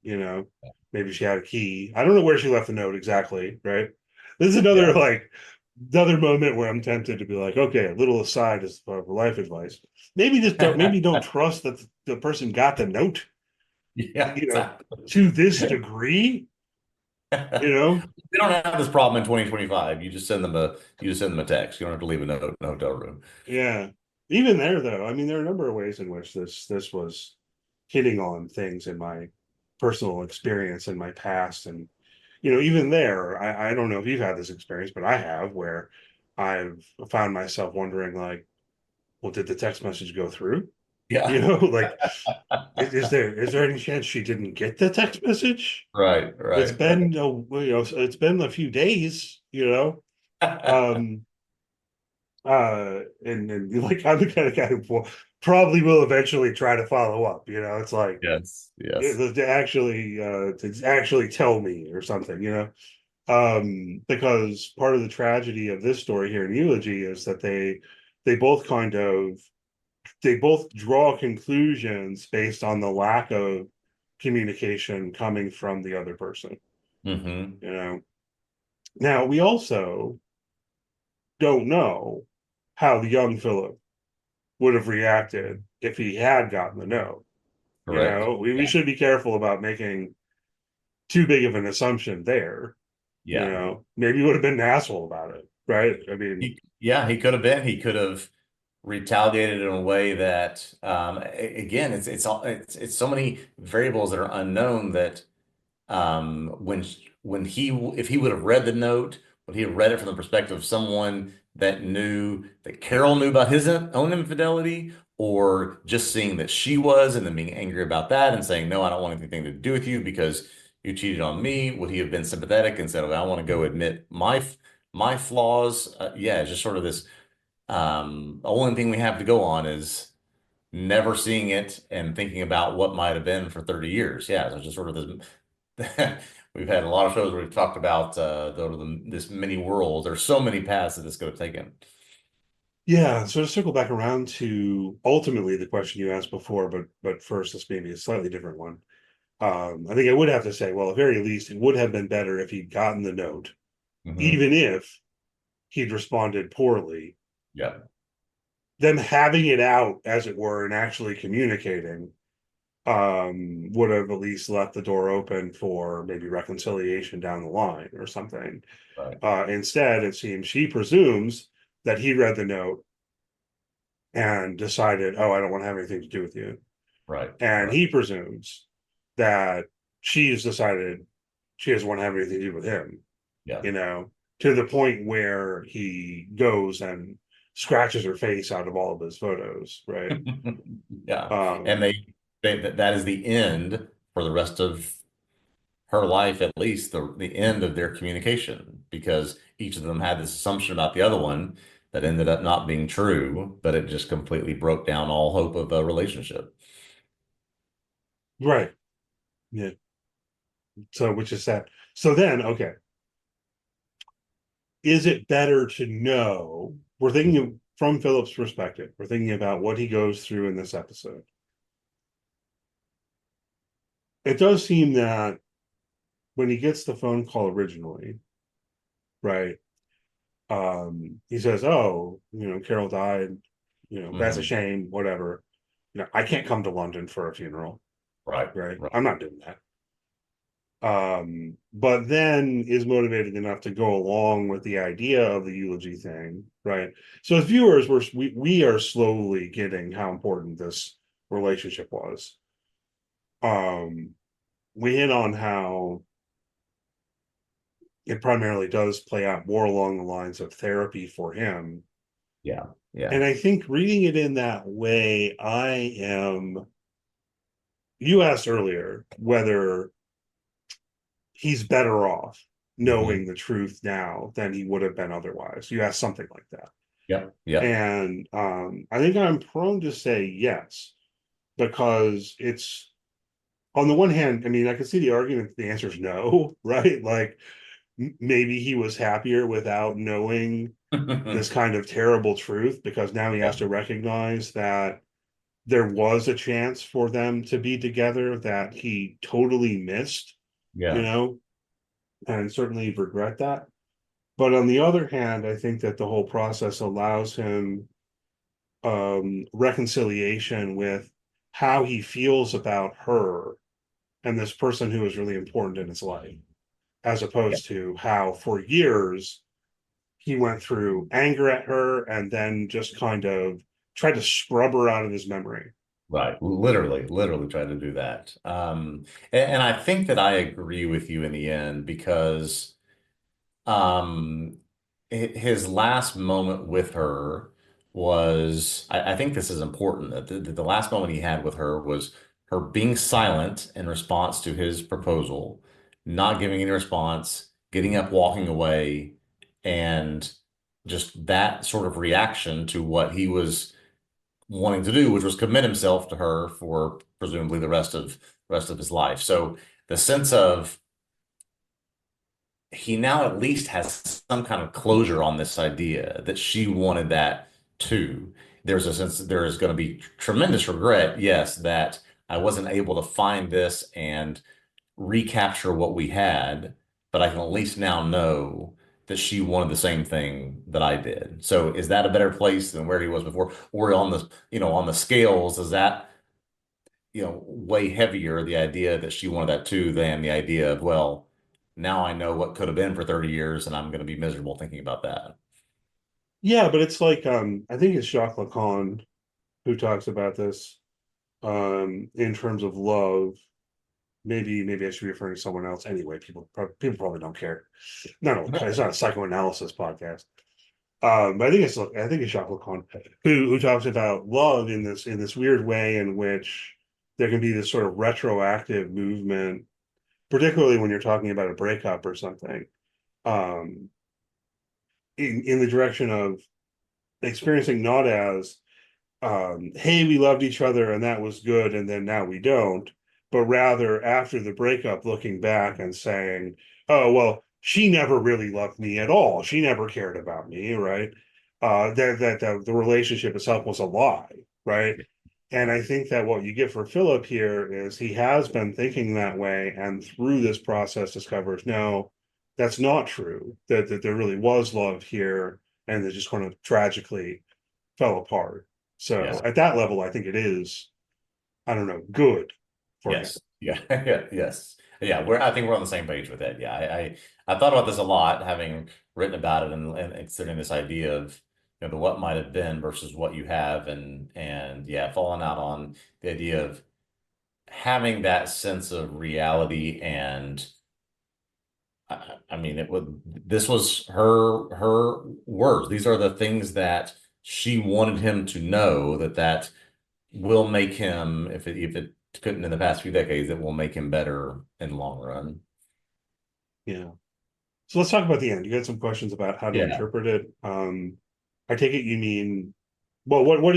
Speaker 1: Maybe she had a key. I don't know where she left the note exactly, right? This is another
Speaker 2: yeah,
Speaker 1: like another moment where I'm tempted to be like, okay, a little aside is for life advice. Maybe don't trust that the person got the note,
Speaker 2: yeah,
Speaker 1: you know,
Speaker 2: exactly.
Speaker 1: to this degree, you know?
Speaker 2: We don't have this problem in 2025. You just send them a text. You don't have to leave a note in the hotel room.
Speaker 1: Yeah. Even there though, I mean, there are a number of ways in which this was hitting on things in my personal experience in my past. And, even there, I don't know if you've had this experience, but I have, where I've found myself wondering, like, well, did the text message go through?
Speaker 2: Yeah.
Speaker 1: Like, is there any chance she didn't get the text message?
Speaker 2: Right,
Speaker 1: It's
Speaker 2: right, right.
Speaker 1: been it's been a few days. Um, and like, I'm the kind of guy who probably will eventually try to follow up. It's like,
Speaker 2: Yes,
Speaker 1: yeah,
Speaker 2: yes.
Speaker 1: to actually tell me or something. Because part of the tragedy of this story here in Eulogy is that they both they both draw conclusions based on the lack of communication coming from the other person.
Speaker 2: Hmm.
Speaker 1: you know Now, we also don't know how the young Philip would have reacted if he had gotten the note.
Speaker 2: Correct.
Speaker 1: We should be careful about making too big of an assumption there.
Speaker 2: Yeah.
Speaker 1: Maybe he would have been an asshole about it, right? I mean,
Speaker 2: Yeah, he could have been. He could have retaliated in a way that, again, it's so many variables that are unknown that, when he if he would have read the note, would he have read it from the perspective of someone that knew that Carol knew about his own infidelity, or just seeing that she was and then being angry about that and saying, no, I don't want anything to do with you because you cheated on me? Would he have been sympathetic and said, okay, I want to go admit my flaws? Yeah, it's just sort of this. The only thing we have to go on is never seeing it and thinking about what might have been for 30 years. Yeah, so just sort of this. We've had a lot of shows where we've talked about, this mini world. There's so many paths that this could have taken.
Speaker 1: yeah. So to circle back around to ultimately the question you asked before, but first, this may be a slightly different one. I think I would have to say, well, at very least, it would have been better if he'd gotten the note,
Speaker 2: Hmm.
Speaker 1: even if he'd responded poorly.
Speaker 2: Yeah.
Speaker 1: Them having it out, as it were, and actually communicating would have at least left the door open for maybe reconciliation down the line or something.
Speaker 2: Right.
Speaker 1: Instead, it seems she presumes that he read the note and decided, oh, I don't want to have anything to do with you.
Speaker 2: Right.
Speaker 1: And
Speaker 2: Right.
Speaker 1: he presumes that she's decided she doesn't want to have anything to do with him,
Speaker 2: Yeah.
Speaker 1: you know, to the point where he goes and scratches her face out of all of his photos, right?
Speaker 2: Yeah. And
Speaker 1: Um,
Speaker 2: that is the end for the rest of her life, at least the end of their communication, because each of them had this assumption about the other one that ended up not being true, but it just completely broke down all hope of a relationship.
Speaker 1: right. Yeah. So, which is sad. So then, okay, is it better to know? We're thinking from Philip's perspective, we're thinking about what he goes through in this episode. It does seem that when he gets the phone call originally, right? He says, "Oh, Carol died. That's a
Speaker 2: Hmm.
Speaker 1: shame. Whatever. I can't come to London for a funeral,
Speaker 2: Right.
Speaker 1: right?
Speaker 2: Right.
Speaker 1: I'm not doing that." But then is motivated enough to go along with the idea of the eulogy thing, right? So as viewers, we are slowly getting how important this relationship was. Um, we hit on how it primarily does play out more along the lines of therapy for him.
Speaker 2: Yeah. Yeah.
Speaker 1: And I think reading it in that way, you asked earlier whether he's better off
Speaker 2: Hmm.
Speaker 1: knowing the truth now than he would have been otherwise. You asked something like that.
Speaker 2: Yep. Yep.
Speaker 1: And I think I'm prone to say yes, because it's on the one hand, I mean, I can see the argument, the answer is no, right? Like maybe he was happier without knowing this kind of terrible truth, because now he
Speaker 2: Yeah.
Speaker 1: has to recognize that there was a chance for them to be together that he totally missed, you
Speaker 2: Yeah.
Speaker 1: know, and certainly regret that. But on the other hand, I think that the whole process allows him reconciliation with how he feels about her and this person who is really important in his life, as
Speaker 2: Yeah.
Speaker 1: opposed to how for years he went through anger at her and then just kind of tried to scrub her out of his memory.
Speaker 2: Right. Literally tried to do that. And I think that I agree with you in the end because Um, his last moment with her was, I think this is important, that the last moment he had with her was her being silent in response to his proposal, not giving any response, getting up, walking away, and just that sort of reaction to what he was wanting to do, which was commit himself to her for presumably the rest of his life. So the sense of he now at least has some kind of closure on this idea that she wanted that too. There's a sense that there is going to be tremendous regret, yes, that I wasn't able to find this and recapture what we had, but I can at least now know that she wanted the same thing that I did. So is that a better place than where he was before? Or on the scales, is that way heavier, the idea that she wanted that too, than the idea of, well, now I know what could have been for 30 years and I'm going to be miserable thinking about that.
Speaker 1: Yeah, but it's like I think it's Jacques Lacan who talks about this in terms of love. Maybe I should be referring to someone else. Anyway, people probably don't care. No, it's not a psychoanalysis podcast. But I think it's Jacques Lacan who talks about love in this weird way in which there can be this sort of retroactive movement, particularly when you're talking about a breakup or something, um, in the direction of experiencing not as hey, we loved each other and that was good, and then now we don't, but rather after the breakup, looking back and saying, oh, well, she never really loved me at all. She never cared about me, right? That the relationship itself was a lie, right? And I think that what you get for Philip here is he has been thinking that way, and through this process discovers, no, that's not true. That there really was love here, and it just kind of tragically fell apart. So
Speaker 2: Yes.
Speaker 1: at that level, I think it is, I don't know, good for him.
Speaker 2: Yes. Yeah. Yes. Yeah. I think we're on the same page with that. Yeah. I thought about this a lot, having written about it and considering this idea of, the what might have been versus what you have and yeah, falling out on the idea of having that sense of reality and I mean, this was her words. These are the things that she wanted him to know that will make him, if it couldn't in the past few decades, it will make him better in the long run.
Speaker 1: Yeah. So let's talk about the end. You had some questions about how to
Speaker 2: Yeah.
Speaker 1: interpret it. I take it you mean, well, what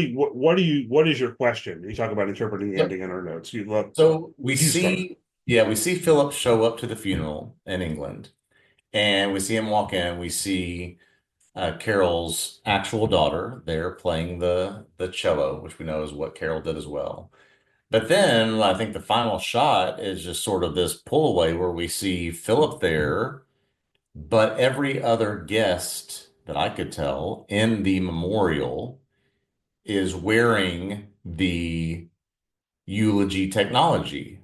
Speaker 1: is your question? You talk about interpreting the
Speaker 2: Yep.
Speaker 1: ending in our notes. You love,
Speaker 2: So we
Speaker 1: you start.
Speaker 2: see, yeah, we see Philip show up to the funeral in England, and we see him walk in. We see Carol's actual daughter there playing the cello, which we know is what Carol did as well. But then I think the final shot is just sort of this pull away where we see Philip there, but every other guest that I could tell in the memorial is wearing the eulogy technology,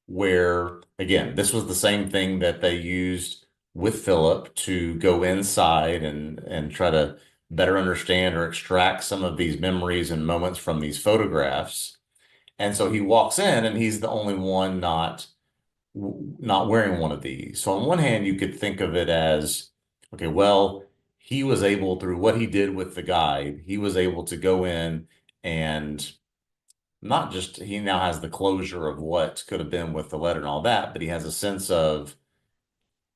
Speaker 2: where again, this was the same thing that they used with Philip to go inside and try to better understand or extract some of these memories and moments from these photographs. And so he walks in and he's the only one not wearing one of these. So on one hand, you could think of it as, okay, well, he was able through what he did with the guide, he was able to go in and not just he now has the closure of what could have been with the letter and all that, but he has a sense of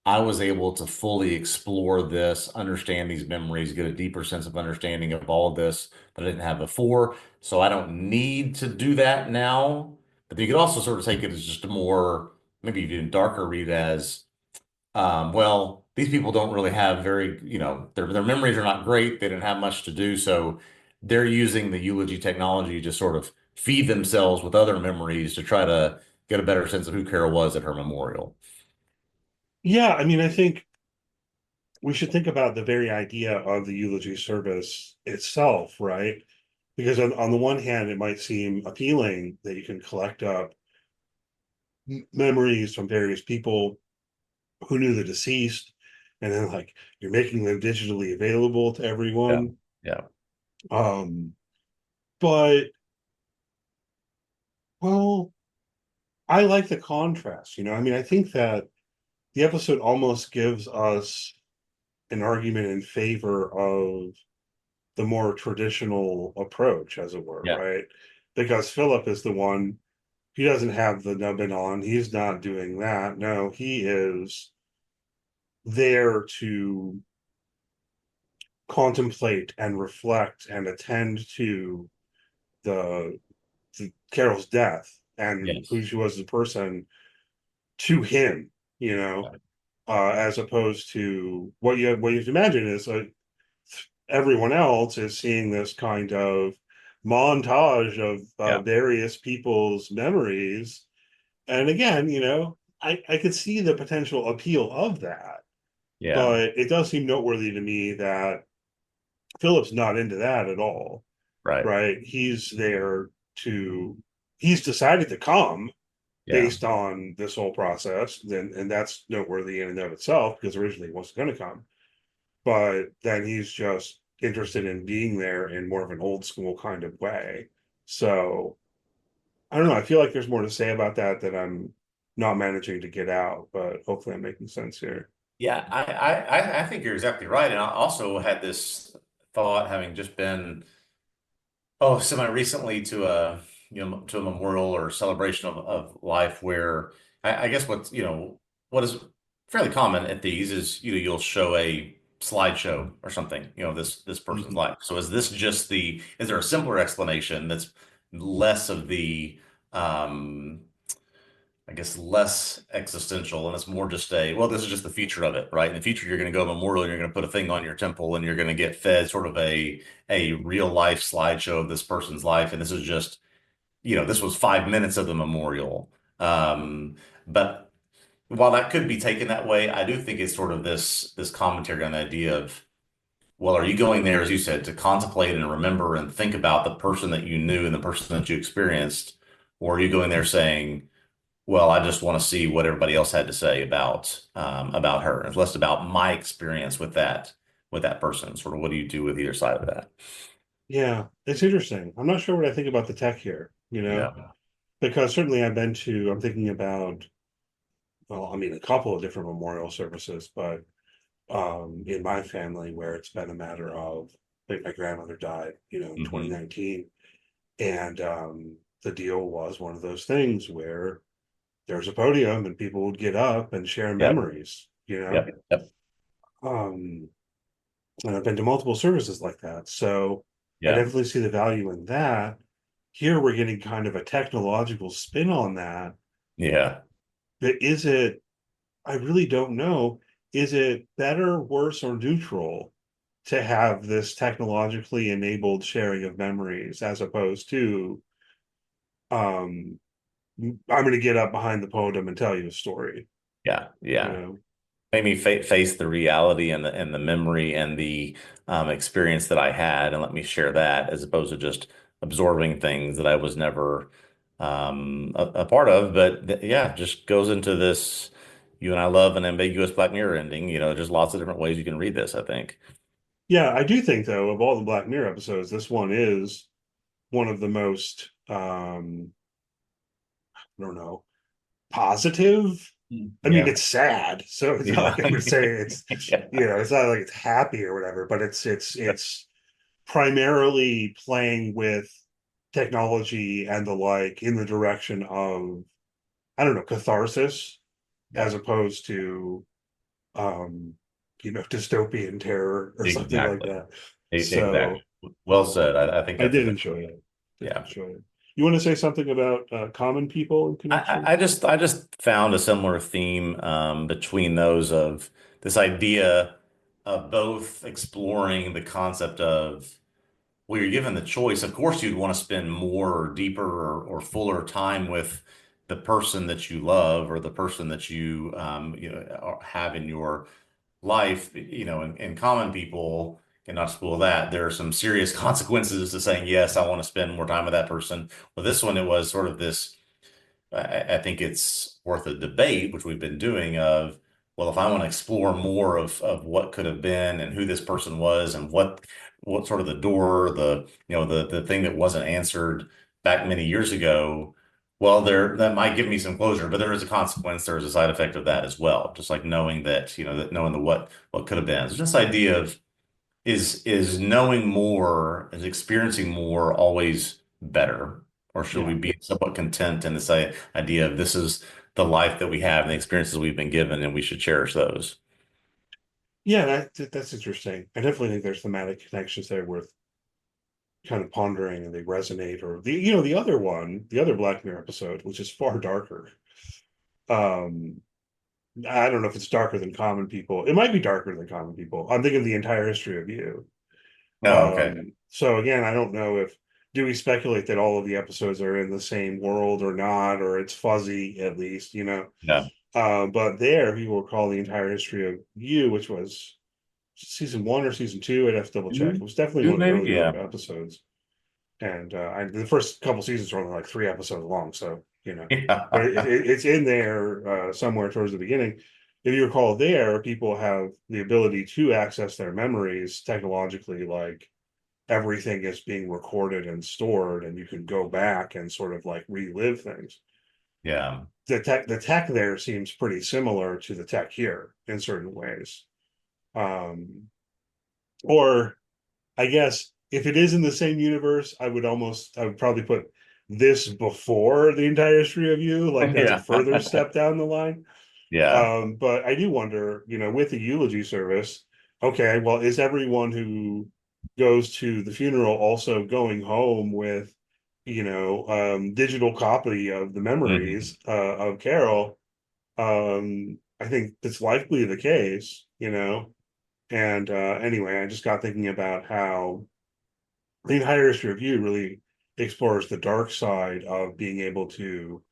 Speaker 2: I was able to fully explore this, understand these memories, get a deeper sense of understanding of all of this that I didn't have before. So I don't need to do that now. But you could also sort of take it as just a more, maybe even darker read as, well, these people don't really have very, their memories are not great. They didn't have much to do. So they're using the eulogy technology to sort of feed themselves with other memories to try to get a better sense of who Carol was at her memorial.
Speaker 1: Yeah, I mean, I think we should think about the very idea of the eulogy service itself, right? Because on the one hand, it might seem appealing that you can collect up memories from various people who knew the deceased, and then like you're making them digitally available to
Speaker 2: Yeah.
Speaker 1: everyone.
Speaker 2: Yeah.
Speaker 1: Um, but well, I like the contrast, I mean, I think that the episode almost gives us an argument in favor of the more traditional approach, as it were,
Speaker 2: Yeah.
Speaker 1: right? Because Philip is the one, he doesn't have the nubbin on, he's not doing that. No, he is there to contemplate and reflect and attend to the, the Carol's death and who
Speaker 2: Yes.
Speaker 1: she was as a person to him,
Speaker 2: Yeah.
Speaker 1: as opposed to what you have to imagine is everyone else is seeing this kind of montage of
Speaker 2: Yeah.
Speaker 1: various people's memories. And again, I could see the potential appeal of that,
Speaker 2: Yeah.
Speaker 1: but it does seem noteworthy to me that Philip's not into that at all,
Speaker 2: Right.
Speaker 1: right? He's decided to come
Speaker 2: Yeah.
Speaker 1: based on this whole process, then and that's noteworthy in and of itself because originally he wasn't going to come, but then he's just interested in being there in more of an old school kind of way. So I don't know. I feel like there's more to say about that I'm not managing to get out, but hopefully I'm making sense here.
Speaker 2: Yeah. I think you're exactly right. And I also had this thought having just been, oh, semi recently to to a memorial or celebration of life where I guess what is fairly common at these is, you'll show a slideshow or something, this person's
Speaker 1: Mhm.
Speaker 2: life. So is there a simpler explanation that's less of um, I guess less existential and it's more just well, this is just the future of it, right? In the future, you're going to go to a memorial and you're going to put a thing on your temple and you're going to get fed sort of a real life slideshow of this person's life. And this is just, this was 5 minutes of the memorial. But while that could be taken that way, I do think it's sort of this commentary on the idea of, well, are you going there, as you said, to contemplate and remember and think about the person that you knew and the person that you experienced? Or are you going there saying, well, I just want to see what everybody else had to say about her. It's less about my experience with that person. Sort of what do you do with either side of that?
Speaker 1: Yeah, it's interesting. I'm not sure what I think about the tech here,
Speaker 2: Yeah.
Speaker 1: because certainly I'm thinking about, well, I mean, a couple of different memorial services, but in my family where it's been a matter of, like, my grandmother died, in
Speaker 2: Hmm.
Speaker 1: 2019. And the deal was one of those things where there's a podium and people would get up and share
Speaker 2: Yep.
Speaker 1: memories.
Speaker 2: Yep. Yep.
Speaker 1: Um, and I've been to multiple services like that. So I
Speaker 2: Yeah.
Speaker 1: definitely see the value in that. Here we're getting kind of a technological spin on that.
Speaker 2: Yeah.
Speaker 1: But is it, I really don't know. Is it better, worse, or neutral to have this technologically enabled sharing of memories as opposed to um I'm going to get up behind the podium and tell you a story,
Speaker 2: Yeah,
Speaker 1: you
Speaker 2: yeah.
Speaker 1: know.
Speaker 2: Made me face the reality and the memory and the experience that I had, and let me share that as opposed to just absorbing things that I was never a part of. But yeah, just goes into this. You and I love an ambiguous Black Mirror ending. Just lots of different ways you can read this, I think.
Speaker 1: Yeah, I do think though of all the Black Mirror episodes, this one is one of the most I don't know, positive. I mean,
Speaker 2: Yeah.
Speaker 1: it's sad, so it's not
Speaker 2: Yeah.
Speaker 1: like I would say it's,
Speaker 2: Yeah.
Speaker 1: it's not like it's happy or whatever, but it's primarily playing with technology and the like in the direction of, I don't know, catharsis as
Speaker 2: Yeah.
Speaker 1: opposed to um dystopian terror or something like
Speaker 2: Exactly.
Speaker 1: that.
Speaker 2: Exactly.
Speaker 1: So
Speaker 2: Well said. I think
Speaker 1: I
Speaker 2: that's a
Speaker 1: did
Speaker 2: good.
Speaker 1: enjoy it. Did
Speaker 2: Yeah.
Speaker 1: enjoy it. You want to say something about common people in connection?
Speaker 2: I just found a similar theme between those of this idea of both exploring the concept of, well, you're given the choice. Of course, you'd want to spend more or deeper or fuller time with the person that you love or the person that have in your life. In common people cannot spoil that. There are some serious consequences to saying, yes, I want to spend more time with that person. Well, this one, it was sort of this. I think it's worth a debate, which we've been doing of, well, if I want to explore more of what could have been and who this person was and what sort of the door, the thing that wasn't answered back many years ago, well, that might give me some closure, but there is a consequence, there is a side effect of that as well. Just like knowing that knowing the what could have been. So this idea of is knowing more, is experiencing more always better? Or should we
Speaker 1: Yeah.
Speaker 2: be somewhat content in this idea of this is the life that we have and the experiences we've been given, and we should cherish those?
Speaker 1: Yeah, that's interesting. I definitely think there's thematic connections there worth kind of pondering, and they resonate. Or the other one, the other Black Mirror episode, which is far darker. Um, I don't know if it's darker than Common People. It might be darker than Common People. I'm thinking of the entire history of you.
Speaker 2: Oh, okay.
Speaker 1: So again, I don't know if do we speculate that all of the episodes are in the same world or not, or it's fuzzy at least,
Speaker 2: Yeah.
Speaker 1: But there, he will recall the entire history of you, which was season one or season two. I'd have to double check. It
Speaker 2: Two,
Speaker 1: was definitely
Speaker 2: two
Speaker 1: one of the
Speaker 2: maybe?
Speaker 1: earlier
Speaker 2: Yeah.
Speaker 1: episodes, and the first couple seasons are only like 3 episodes long, so but
Speaker 2: Yeah.
Speaker 1: it's in there somewhere towards the beginning. If you recall, there people have the ability to access their memories technologically, like everything is being recorded and stored, and you can go back and sort of like relive things.
Speaker 2: Yeah.
Speaker 1: The tech there seems pretty similar to the tech here in certain ways. Um, or I guess if it is in the same universe, I would probably put this before the entire history of you, like that's a
Speaker 2: Yeah.
Speaker 1: further step down the line.
Speaker 2: Yeah.
Speaker 1: But I do wonder, with the eulogy service, okay, well, is everyone who goes to the funeral also going home with, digital copy of the
Speaker 2: Mhm.
Speaker 1: memories of Carol? I think that's likely the case, And anyway, I just got thinking about how the entire history of you really explores the dark side of being able to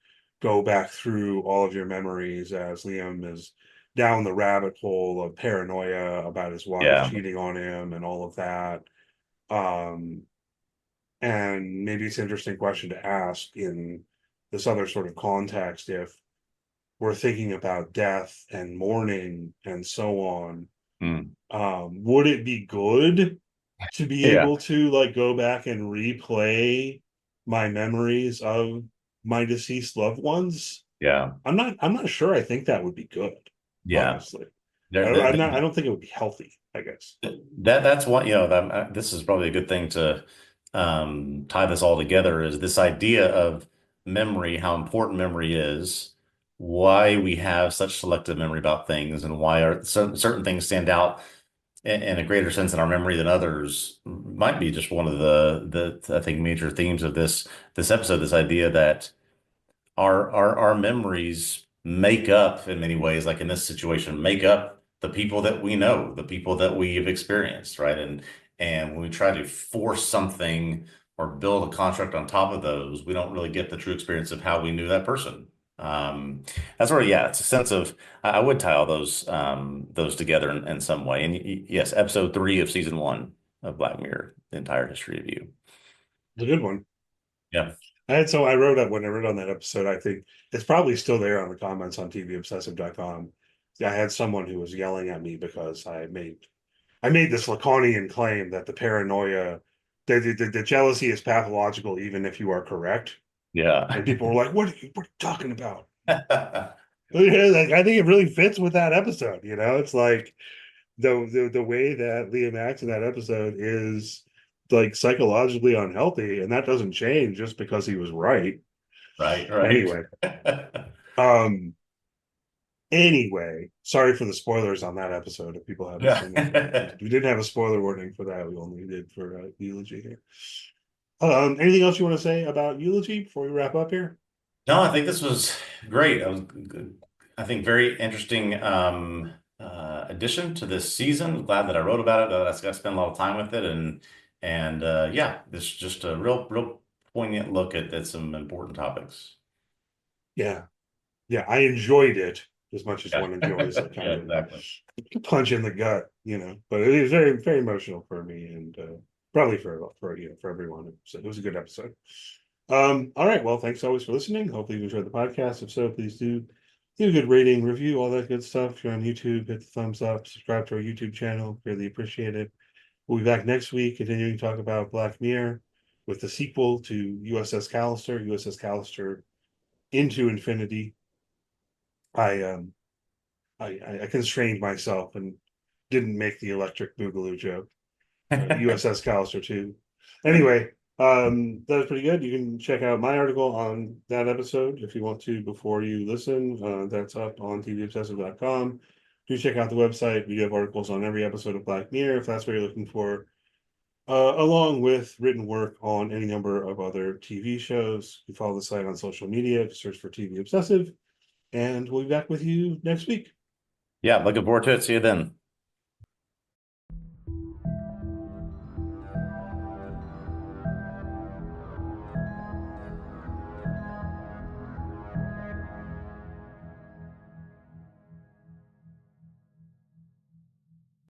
Speaker 1: go back through all of your memories as Liam is down the rabbit hole of paranoia about his wife
Speaker 2: Yeah.
Speaker 1: cheating on him and all of that. Um, and maybe it's an interesting question to ask in this other sort of context if we're thinking about death and mourning and so on.
Speaker 2: Mm.
Speaker 1: Would it be good to be
Speaker 2: Yeah.
Speaker 1: able to like go back and replay my memories of my deceased loved ones?
Speaker 2: Yeah.
Speaker 1: I'm not sure I think that would be good,
Speaker 2: Yeah.
Speaker 1: honestly.
Speaker 2: There, there,
Speaker 1: I don't think it would be healthy, I guess.
Speaker 2: that's what, this is probably a good thing to tie this all together is this idea of memory, how important memory is, why we have such selective memory about things, and why certain things stand out in a greater sense in our memory than others might be just one of the I think major themes of this episode, this idea that our memories make up in many ways, like in this situation, make up the people that we know, the people that we've experienced, right? And when we try to force something or build a construct on top of those, we don't really get the true experience of how we knew that person. Um, that's where, yeah, it's a sense of I would tie all those together in some way. And yes, episode 3 of season 1 of Black Mirror, the entire history of you.
Speaker 1: It's a good one.
Speaker 2: Yeah.
Speaker 1: I wrote up when I wrote on that episode, I think it's probably still there on the comments on TVObscast.com. I had someone who was yelling at me because I made this Lacanian claim that the paranoia, the jealousy is pathological, even if you are correct.
Speaker 2: Yeah.
Speaker 1: And people were like, what are you talking about? Yeah, like, I think it really fits with that episode. It's like the way that Liam acts in that episode is like psychologically unhealthy, and that doesn't change just because he was right.
Speaker 2: Right, right.
Speaker 1: Anyway, um, sorry for the spoilers on that episode if people haven't seen
Speaker 2: Yeah.
Speaker 1: it. We didn't have a spoiler warning for that. We only did for Eulogy here. Anything else you want to say about Eulogy before we wrap up here?
Speaker 2: No, I think this was great. I think very interesting addition to this season. Glad that I wrote about it. That I got to spend a lot of time with it, and yeah, this is just a real poignant look at some important topics.
Speaker 1: Yeah, yeah, I enjoyed it as much as
Speaker 2: Yeah,
Speaker 1: one enjoys a
Speaker 2: yeah,
Speaker 1: kind of
Speaker 2: exactly.
Speaker 1: punch in the gut. But it was very, very emotional for me and probably for everyone. So it was a good episode. All right. Well, thanks always for listening. Hopefully you enjoyed the podcast. If so, please do give a good rating, review, all that good stuff. If you're on YouTube, hit the thumbs up, subscribe to our YouTube channel. Really appreciate it. We'll be back next week, continuing to talk about Black Mirror with the sequel to USS Callister into Infinity. I I constrained myself and didn't make the electric boogaloo joke. USS Callister 2. Anyway, that was pretty good. You can check out my article on that episode if you want to before you listen. That's up on TVObsessive.com. Do check out the website. We have articles on every episode of Black Mirror if that's what you're looking for, along with written work on any number of other TV shows. You follow the site on social media, search for TV Obsessive, and we'll be back with you next week.
Speaker 2: Yeah, looking forward to it. See you then.